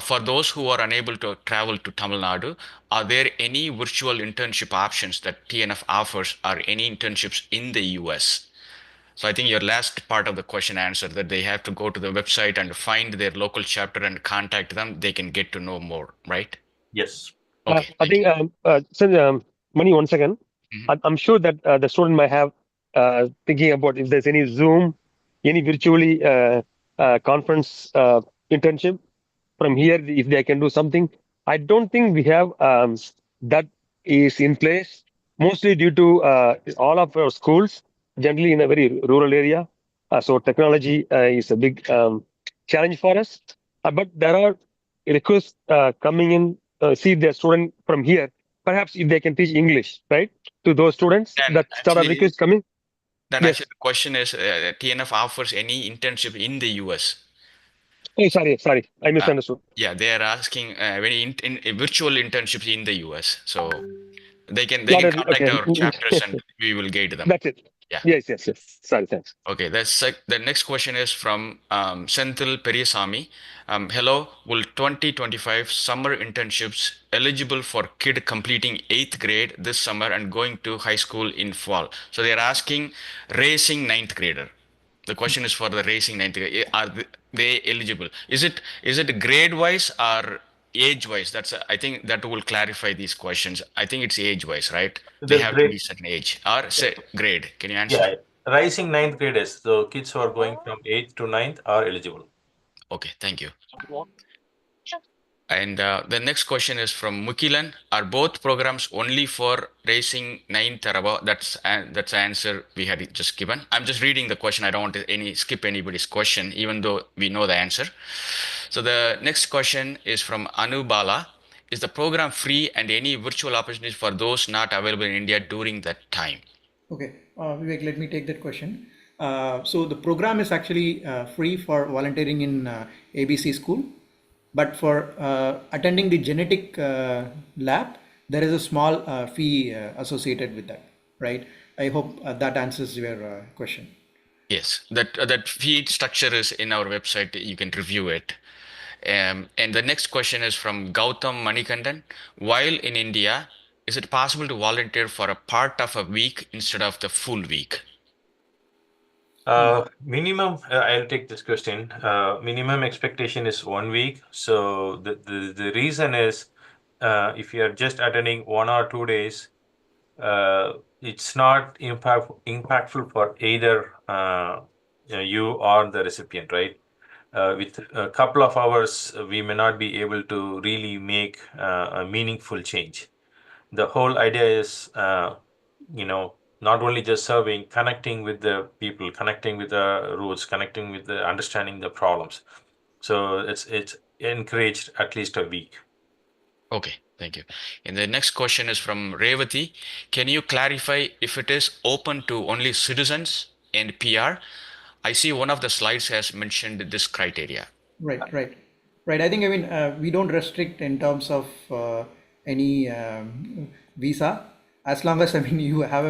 For those who are unable to travel to Tamil Nadu, are there any virtual internship options that TNF offers, or any internships in the US? So I think your last part of the question answered that they have to go to the website and find their local chapter and contact them. They can get to know more, right? Yes. Okay. I think, Mani, 1 second. I'm sure that the student might have thinking about if there's any Zoom, any virtually conference internship from here, if they can do something. I don't think we have that is in place, mostly due to all of our schools, generally in a very rural area. So technology is a big challenge for us. But there are requests coming in, see the student from here, perhaps if they can teach English, right, to those students, And that sort of actually, request coming. Then Yes. actually the question is, TNF offers any internship in the US? Oh, sorry, I misunderstood. Yeah, they are asking any virtual internships in the US. So they can Not contact our chapters and we will guide them. That's it. Yeah. Yes. Sorry, thanks. Okay, the next question is from Senthil Periyasamy. Hello, will 2025 summer internships eligible for kid completing 8th grade this summer and going to high school in fall? So they're asking racing 9th grader. The question is for the racing 9th grade. Are they eligible? Is it grade wise or age wise? I think that will clarify these questions. I think it's age wise, right? They The have to be certain age or say grade. Can you answer? Yeah, rising ninth graders, so kids who are going from 8th to 9th are eligible. Okay, thank you. And the next question is from Mukilan. Are both programs only for racing 9th or above? That's the answer we had just given. I'm just reading the question. I don't want to skip anybody's question, even though we know the answer. So the next question is from Anu Bala. Is the program free and any virtual opportunities for those not available in India during that time? Okay, Vivek, let me take that question. So the program is actually free for volunteering in ABC school, but for attending the genetic lab, there is a small fee associated with that, right? I hope that answers your question. Yes, that fee structure is in our website. You can review it. And the next question is from Gautam Manikandan. While in India, is it possible to volunteer for a part of a week instead of the full week? Minimum, I'll take this question. Minimum expectation is 1 week. So the reason is, if you are just attending 1 or 2 days, it's not impactful for either you are the recipient, right? With a couple of hours, we may not be able to really make a meaningful change. The whole idea is, not only just serving, connecting with the people, connecting with the roots, connecting with the understanding the problems. So it's encouraged at least a week. Okay, thank you. And the next question is from Revati. Can you clarify if it is open to only citizens and PR? I see one of the slides has mentioned this criteria. Right. I think, we don't restrict in terms of any visa. As long as, you have,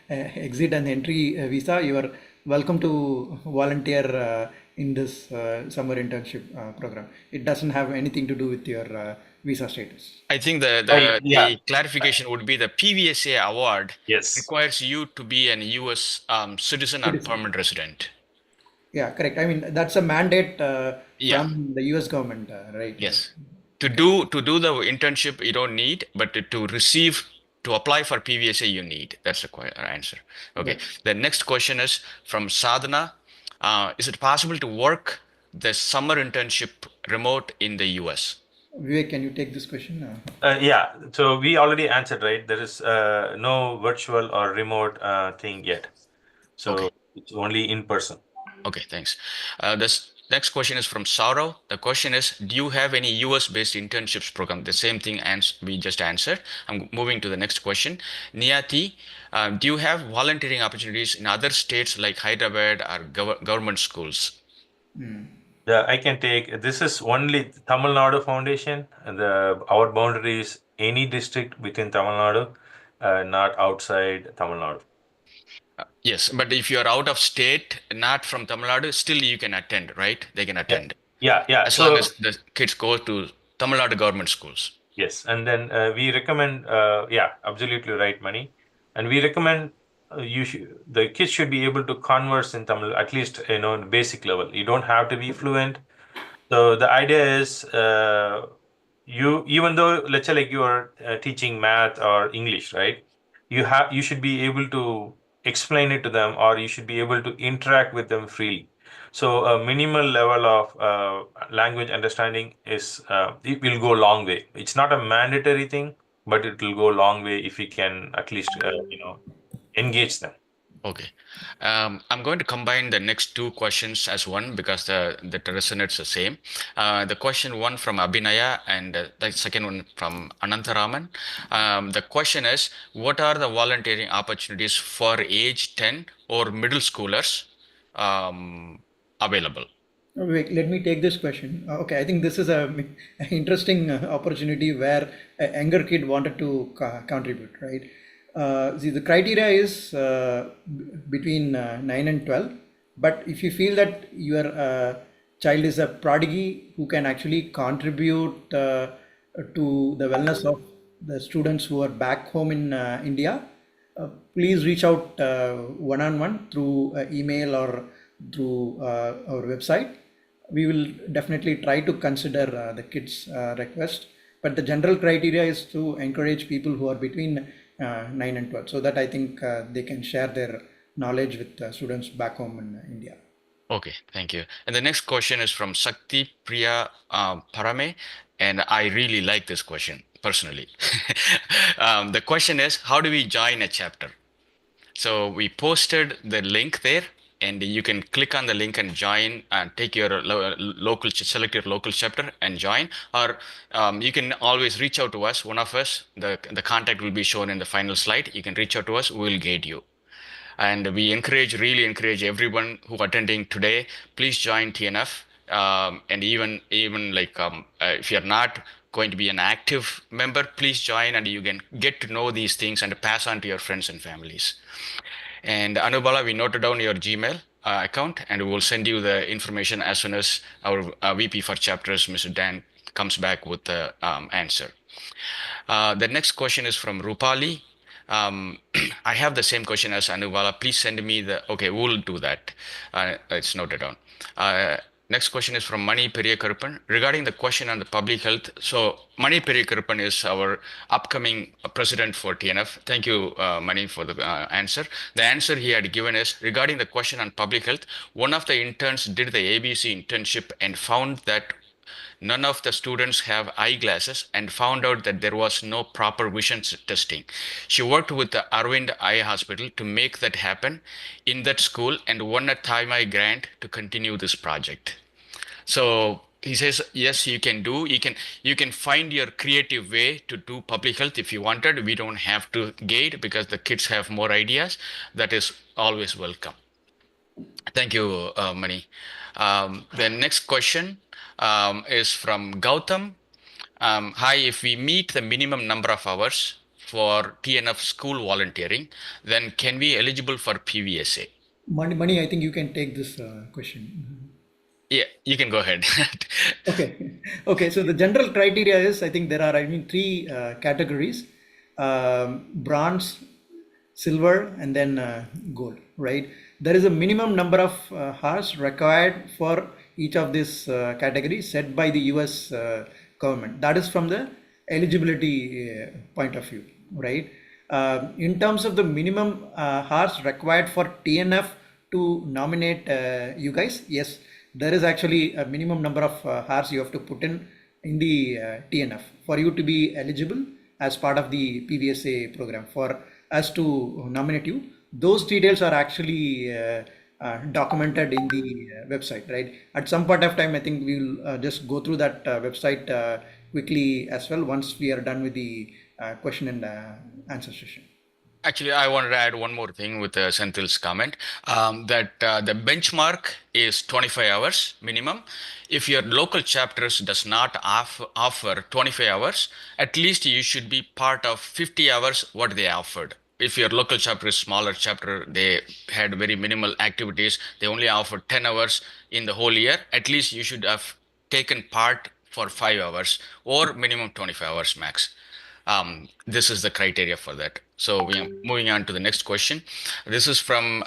exit and entry visa, you are welcome to volunteer in this summer internship program. It doesn't have anything to do with your visa status. I think Yeah. the clarification would be the PVSA award Yes. requires you to be an US citizen or Citizen. permanent resident. Yeah, correct. That's a mandate Yeah. from the US government, right? Yes. To Okay. do the internship, you don't need, but to apply for PVSA, you need. That's the answer. Okay. Right. The next question is from Sadhana. Is it possible to work the summer internship remote in the US? Vivek, can you take this question? Yeah, so we already answered, right? There is no virtual or remote thing yet. So Okay. it's only in person. Okay, thanks. This next question is from Saurav. The question is, do you have any US-based internships program? The same thing we just answered. I'm moving to the next question. Niyati, do you have volunteering opportunities in other states like Hyderabad or government schools? Yeah, I can take, this is only Tamil Nadu Foundation, and our boundary is any district within Tamil Nadu, not outside Tamil Nadu. Yes, but if you are out of state, not from Tamil Nadu, still you can attend, right? They can attend. Yeah. As long as the kids go to Tamil Nadu government schools. Yes, and then we recommend, absolutely right, Mani. And we recommend the kids should be able to converse in Tamil, at least, basic level. You don't have to be fluent. So the idea is, even though, let's say, like you are teaching math or English, right? You should be able to explain it to them, or you should be able to interact with them freely. So a minimal level of language understanding it will go a long way. It's not a mandatory thing, but it will go a long way if we can at least engage them. Okay. I'm going to combine the next two questions as one because that resonates the same. The question one from Abhinaya and the second one from Anantaraman. The question is, what are the volunteering opportunities for age 10 or middle schoolers available? Wait, let me take this question. Okay, I think this is an interesting opportunity where a younger kid wanted to contribute, right? See, the criteria is between 9 and 12. But if you feel that your child is a prodigy who can actually contribute to the wellness of the students who are back home in India, please reach out one-on-one through email or through our website. We will definitely try to consider the kids' request. But the general criteria is to encourage people who are between 9 and 12, so that I think they can share their knowledge with students back home in India. Okay, thank you. And the next question is from Sakti Priya Parame, and I really like this question personally. The question is, how do we join a chapter? So we posted the link there, and you can click on the link and join and take your select your local chapter and join, or you can always reach out to us, one of us. The contact will be shown in the final slide. You can reach out to us, we will guide you. And we really encourage everyone who attending today, please join TNF. And even like if you're not going to be an active member, please join, and you can get to know these things and pass on to your friends and families. And Anubala, we noted down your Gmail account, and we will send you the information as soon as our VP for chapters, Mr. Dan, comes back with the answer. The next question is from Rupali. I have the same question as Anubala. Please send me okay, we'll do that. It's noted down. Next question is from Mani Periyakrupan regarding the question on the public health. So Mani Periyakrupan is our upcoming president for TNF. Thank you, Mani, for the answer. The answer he had given is regarding the question on public health. One of the interns did the ABC internship and found that none of the students have eyeglasses and found out that there was no proper vision testing. She worked with the Arvind Eye Hospital to make that happen in that school and won a TAYMAI grant to continue this project. So he says, yes, you can do. You can find your creative way to do public health if you wanted. We don't have to gate because the kids have more ideas. That is always welcome. Thank you, Mani. The next question is from Gautam. Hi, if we meet the minimum number of hours for TNF school volunteering, then can we eligible for PVSA? Mani, I think you can take this question. Yeah, you can go ahead. Okay. Okay. So the general criteria is, I think there are, three categories: bronze, silver, and then gold. Right. There is a minimum number of hours required for each of these categories set by the U.S. Government. That is from the eligibility point of view. Right. In terms of the minimum hours required for TNF to nominate you guys, yes, there is actually a minimum number of hours you have to put in the TNF for you to be eligible as part of the PVSA program. For us to nominate you, those details are actually documented in the website, right? At some point of time, I think we'll just go through that website quickly as well once we are done with the question and answer session. Actually, I wanted to add one more thing with Senthil's comment, that the benchmark is 25 hours minimum. If your local chapters does not offer 25 hours, at least you should be part of 50 hours what they offered. If your local chapter is smaller chapter, they had very minimal activities, they only offered 10 hours in the whole year, at least you should have taken part for 5 hours or minimum 25 hours max. This is the criteria for that. So we are moving on to the next question. This is from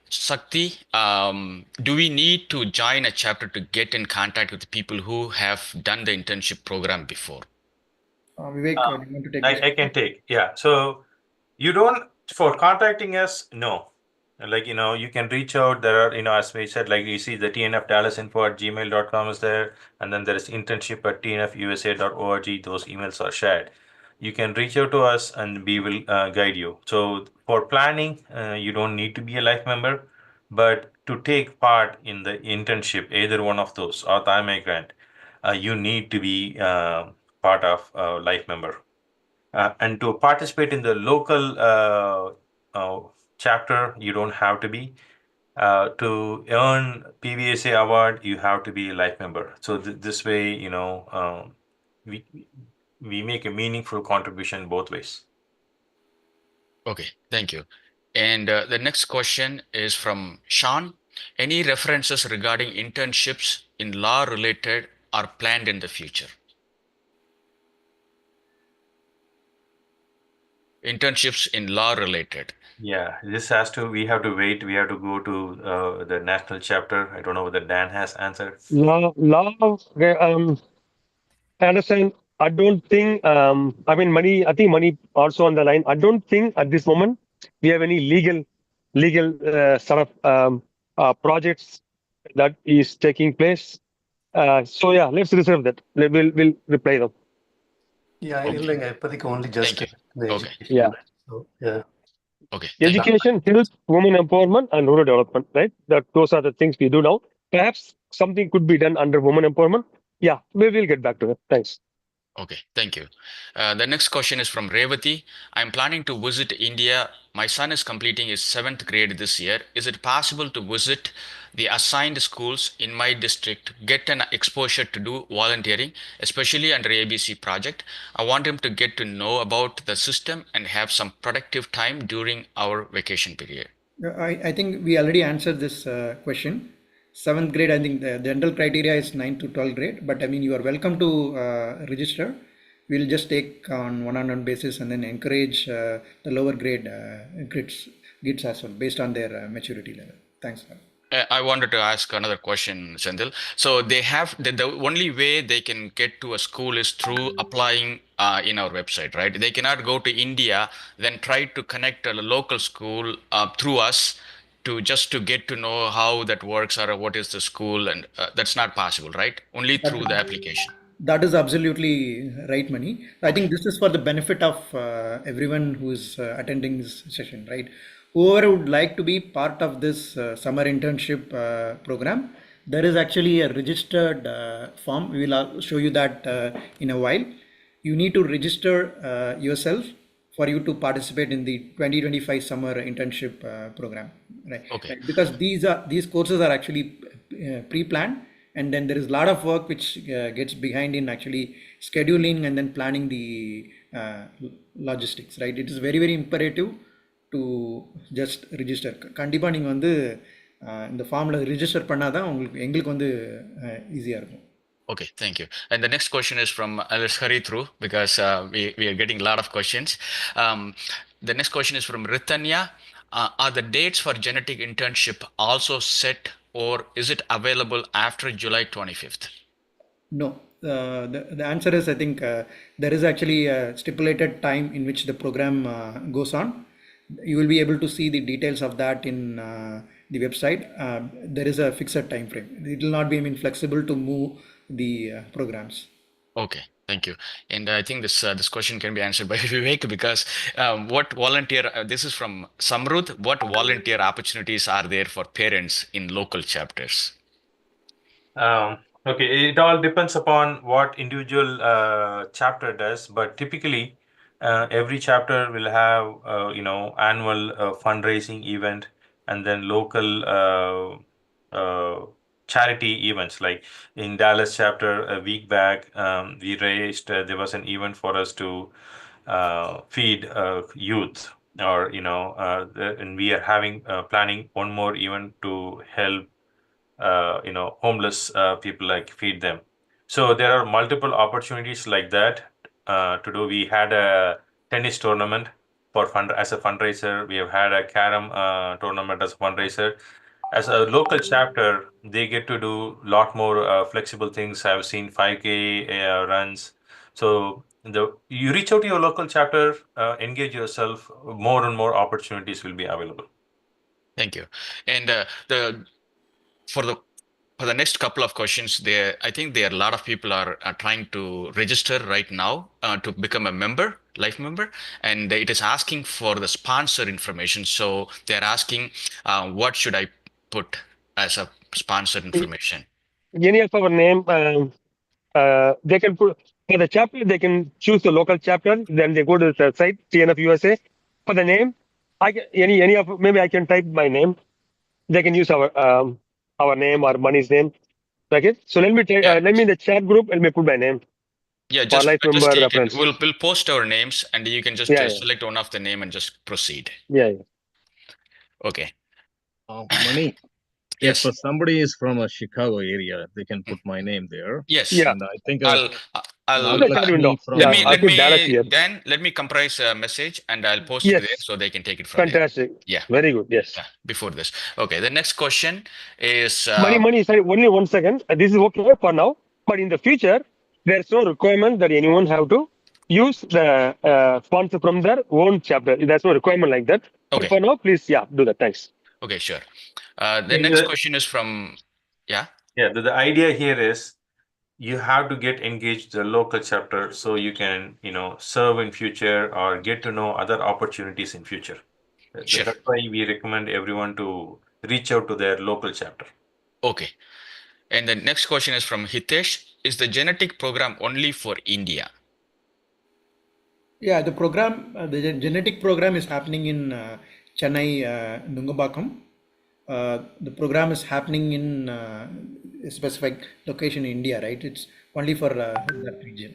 Sakti. Do we need to join a chapter to get in contact with people who have done the internship program before? Vivek, do you want to take this? I can take. Yeah. So you don't, for contacting us, no. Like, you can reach out. There are, as we said, like you see the TNF Dallas info@gmail.com is there. And then there is internship at tnfusa.org. Those emails are shared. You can reach out to us and we will guide you. So for planning, you don't need to be a life member, but to take part in the internship, either one of those or the TAYMAI grant, you need to be part of a life member. And to participate in the local chapter, you don't have to be. To earn PVSA award, you have to be a life member. So this way, we make a meaningful contribution both ways. Okay, thank you. And the next question is from Sean. Any references regarding internships in law related are planned in the future? Internships in law related. Yeah, we have to wait. We have to go to the national chapter. I don't know whether Dan has answered. Law, I understand. I don't think, Mani, I think Mani also on the line. I don't think at this moment we have any legal sort of projects that is taking place. So yeah, let's reserve that. We'll reply them. Yeah, okay. Only just Thank the you. Okay. education. Yeah. So, yeah. Okay. Education, health, women empowerment, and rural development, right? Those are the things we do now. Perhaps something could be done under women empowerment. Yeah, we will get back to it. Thanks. Okay, thank you. The next question is from Revati. I'm planning to visit India. My son is completing his 7th grade this year. Is it possible to visit the assigned schools in my district, get an exposure to do volunteering, especially under ABC project? I want him to get to know about the system and have some productive time during our vacation period. I think we already answered this question. 7th grade, I think the general criteria is 9th to 12th grade, but you are welcome to register. We'll just take on one-on-one basis and then encourage the lower grade kids as well based on their maturity level. Thanks. I wanted to ask another question, Sendil. So they have the only way they can get to a school is through applying in our website, right? They cannot go to India, then try to connect a local school through us to just to get to know how that works or what is the school, and that's not possible, right? Only through the application. That is absolutely right, Mani. I Okay. think this is for the benefit of everyone who is attending this session, right? Whoever would like to be part of this summer internship program, there is actually a registered form. We will show you that in a while. You need to register yourself for you to participate in the 2025 summer internship program, right? Okay. Right. Because these courses are actually pre-planned, and then there is a lot of work which gets behind in actually scheduling and then planning the logistics, right? It is very imperative to just register. கண்டிப்பா நீங்க வந்து இந்த ஃபார்ம்ல register பண்ணாதான் உங்களுக்கு எங்களுக்கு வந்து ஈஸியா இருக்கும். Okay, thank you. And the next question is from let's hurry through because we are getting a lot of questions. The next question is from Ritanya. Are the dates for genetic internship also set, or is it available after July 25th? No, the answer is I think there is actually a stipulated time in which the program goes on. You will be able to see the details of that in the website. There is a fixed time frame. It will not be, I mean, flexible to move the programs. Okay, thank you. And I think this question can be answered by Vivek because what volunteer? This is from Samrud. What volunteer opportunities are there for parents in local chapters? Okay, it all depends upon what individual chapter does, but typically every chapter will have annual fundraising event and then local charity events. Like in Dallas chapter a week back, we raised there was an event for us to feed youth, or and we are having planning one more event to help homeless people, like feed them. So there are multiple opportunities like that to do. We had a tennis tournament as a fundraiser. We have had a carom tournament as a fundraiser. As a local chapter, they get to do a lot more flexible things. I've seen 5K runs. So you reach out to your local chapter, engage yourself, more and more opportunities will be available. Thank you. And for the next couple of questions, there I think there are a lot of people are trying to register right now to become a member, life member, and it is asking for the sponsor information. So they're asking, what should I put as a sponsor information? Any of our name, they can put for the chapter. They can choose the local chapter. Then they go to the site TNF USA. For the name, I can, any of maybe I can type my name. They can use our name or money's name. Okay. So let me let me in the chat group. Let me put my name. Yeah, For life member take reference. it. We'll post our names, and you can just select one of the name and just proceed. Yeah. Okay. Money. Yes. If somebody is from a Chicago area, they can put my name there. Yes. Yeah. And I think I'll let me comprise a message and I'll post it there so they can take it from there. Fantastic. Yeah. Very good. Yes. Yeah. Before this. Okay. The next question is money. Sorry, only 1 second. This is okay for now, but in the future, there's no requirement that anyone have to use the sponsor from their own chapter. There's no requirement like that. Okay. But for now, please, do that. Thanks. Okay, sure. The next question is from, the idea here is you have to get engaged the local chapter so you can serve in future or get to know other opportunities in future. Sure. That's why we recommend everyone to reach out to their local chapter. Okay. And the next question is from Hitesh. Is the genetic program only for India? Yeah, the program, the genetic program is happening in Chennai, Nungambakam. The program is happening in a specific location in India, right? It's only for that region.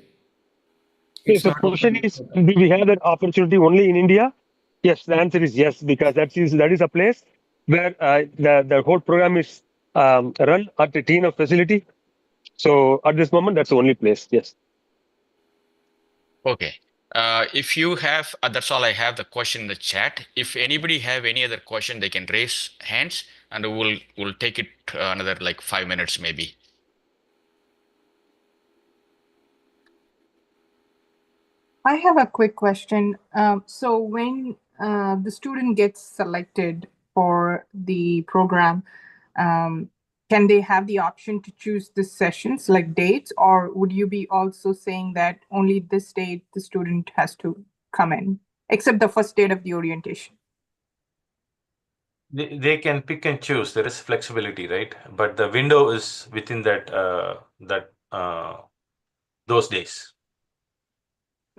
Okay, so the question is, do we have that opportunity only in India? Yes, the answer is yes, because that is a place where the whole program is run at the TNF facility. So at this moment, that's the only place. Yes. Okay. If you have, that's all I have, the question in the chat. If anybody have any other question, they can raise hands, and we'll take it another like 5 minutes maybe. I have a quick question. So when the student gets selected for the program, can they have the option to choose the sessions like dates, or would you be also saying that only this date the student has to come in, except the first date of the orientation? They can pick and choose. There is flexibility, right? But the window is within that those days.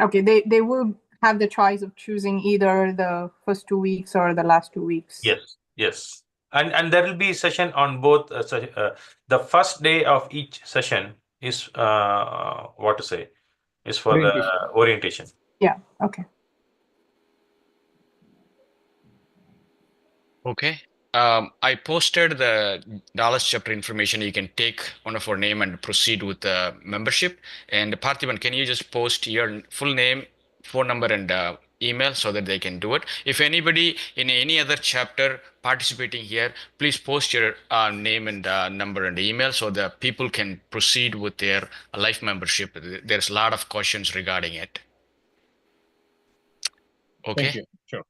Okay, they will have the choice of choosing either the first 2 weeks or the last 2 weeks. Yes. And there will be session on both. The first day of each session is what to say is for the orientation. Yeah. Okay. Okay. I posted the Dallas chapter information. You can take one of our name and proceed with the membership. And Parthiban, can you just post your full name, phone number, and email so that they can do it? If anybody in any other chapter participating here, please post your name and number and email so that people can proceed with their life membership. There's a lot of questions regarding it. Okay. Thank you. Sure.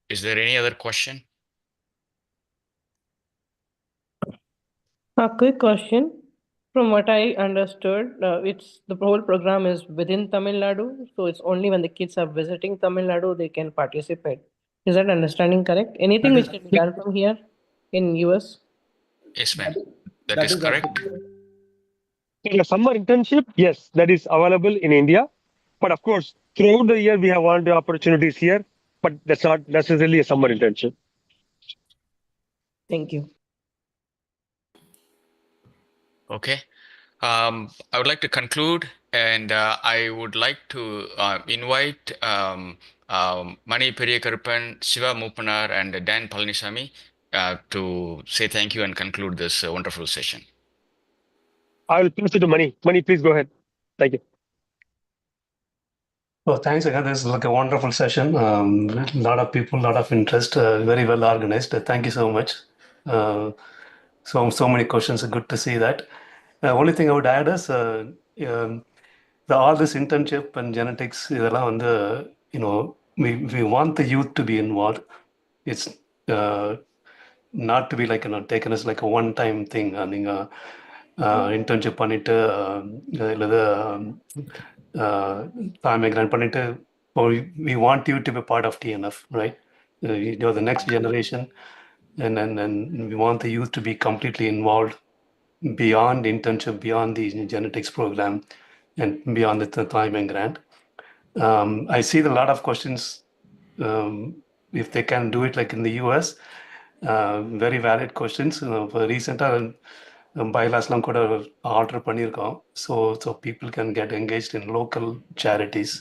Is there any other question? A quick question. From what I understood, it's the whole program is within Tamil Nadu, so it's only when the kids are visiting Tamil Nadu they can participate. Is that understanding correct? Anything which can be done from here in US? Yes, ma'am. That is correct. In a summer internship, yes, that is available in India. But of course, throughout the year, we have all the opportunities here, but that's not necessarily a summer internship. Thank you. Okay. I would like to conclude, and I would like to invite Mani Periyakarpan, Siva Mupanar, and Dan Palanisamy to say thank you and conclude this wonderful session. I will pass it to Mani. Mani, please go ahead. Thank you. Well, thanks again. This is like a wonderful session. A lot of people, a lot of interest, very well organized. Thank you so much. So many questions. Good to see that. Only thing I would add is all this internship and genetics, இதெல்லாம் வந்து, we want the youth to be involved. It's not to be like, taken as like a one-time thing. Internship பண்ணிட்டு இல்லது TAYMAI grant பண்ணிட்டு, we want you to be part of TNF, right? You're the next generation, and we want the youth to be completely involved beyond internship, beyond the genetics program, and beyond the TAYMAI grant. I see a lot of questions, if they can do it like in the US, very valid questions. Recently, bylaws கூட alter பண்ணியிருக்கோம், so people can get engaged in local charities.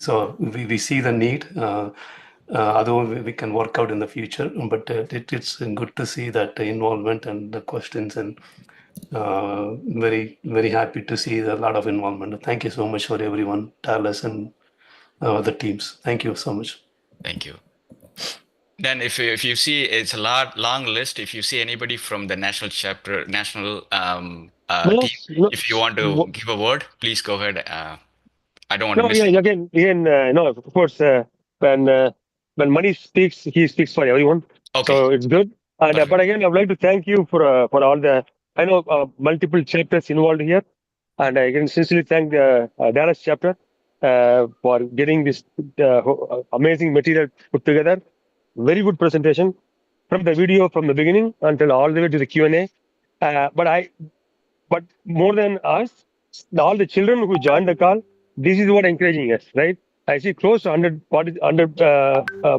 So we see the need. Although we can work out in the future, but it's good to see that involvement and the questions, and very, very happy to see a lot of involvement. Thank you so much for everyone, Dallas and the teams. Thank you so much. Thank you. Then if you see, it's a long list. If you see anybody from the national chapter, national team, if you want to give a word, please go ahead. I don't want to miss. Yeah, again, no, of course, when Mani speaks, he speaks for everyone. Okay. So it's good. And but again, I would like to thank you for all the, I know, multiple chapters involved here, and I can sincerely thank the Dallas chapter for getting this amazing material put together. Very good presentation from the video from the beginning until all the way to the Q&A. But more than us, all the children who joined the call, this is what encouraging us, right? I see close to 100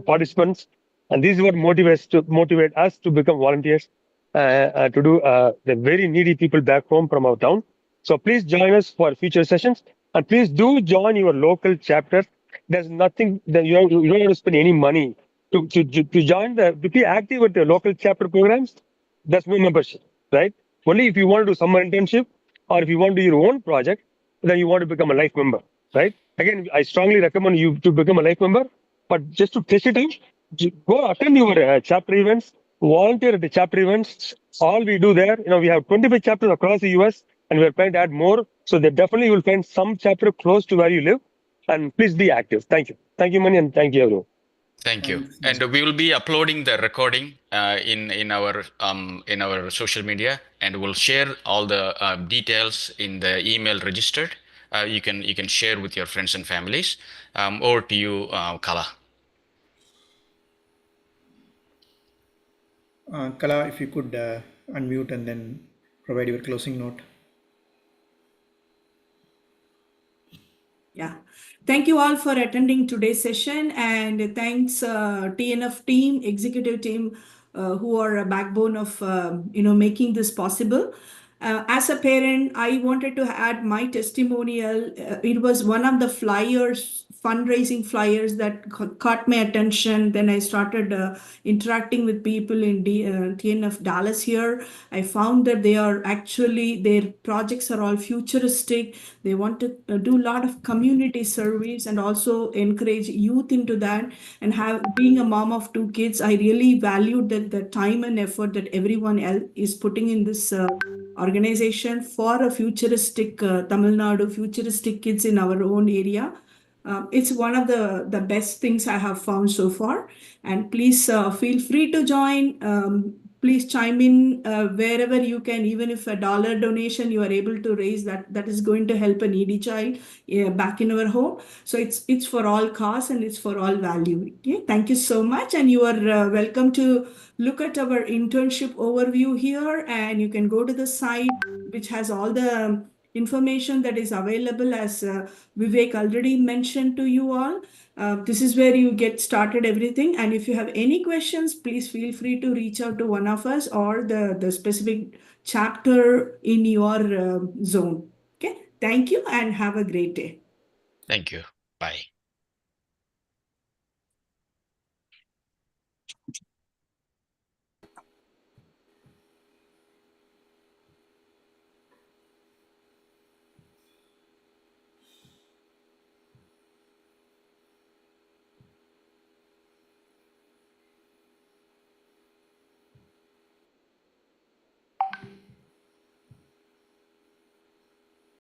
participants, and this is what motivate us to become volunteers, to do the very needy people back home from our town. So please join us for future sessions, and please do join your local chapter. There's nothing that you don't have to spend any money to join to be active with the local chapter programs. There's no membership, right? Only if you want to do summer internship, or if you want to do your own project, then you want to become a life member. right? Again, I strongly recommend you to become a life member, but just to test it out, go attend your chapter events, volunteer at the chapter events. All we do there, we have 25 chapters across the US, and we're planning to add more. So they definitely will find some chapter close to where you live. And please be active. Thank you. Thank you, Mani, and thank you, everyone. Thank you. Thanks. And we will be uploading the recording in our social media, and we'll share all the details in the email registered. You can share with your friends and families. Over to you, Kala. Kala, if you could unmute and then provide your closing note. Yeah. Thank you all for attending today's session, and thanks TNF team, executive team, who are a backbone of making this possible. As a parent, I wanted to add my testimonial. It was one of the fundraising flyers that caught my attention. Then I started interacting with people in TNF Dallas here. I found that their projects are all futuristic. They want to do a lot of community service and also encourage youth into that. And being a mom of 2 kids, I really valued that the time and effort that everyone else is putting in this organization for a futuristic Tamil Nadu, futuristic kids in our own area. It's one of the best things I have found so far. And please feel free to join. Please chime in wherever you can, even if $1 donation you are able to raise, that is going to help a needy child back in our home. So it's for all cause and it's for all value. Okay? Thank you so much, and you are welcome to look at our internship overview here, and you can go to the site which has all the information that is available, as Vivek already mentioned to you all. This is where you get started everything. And if you have any questions, please feel free to reach out to one of us or the specific chapter in your zone. Okay. Thank you and have a great day. Thank you. Bye.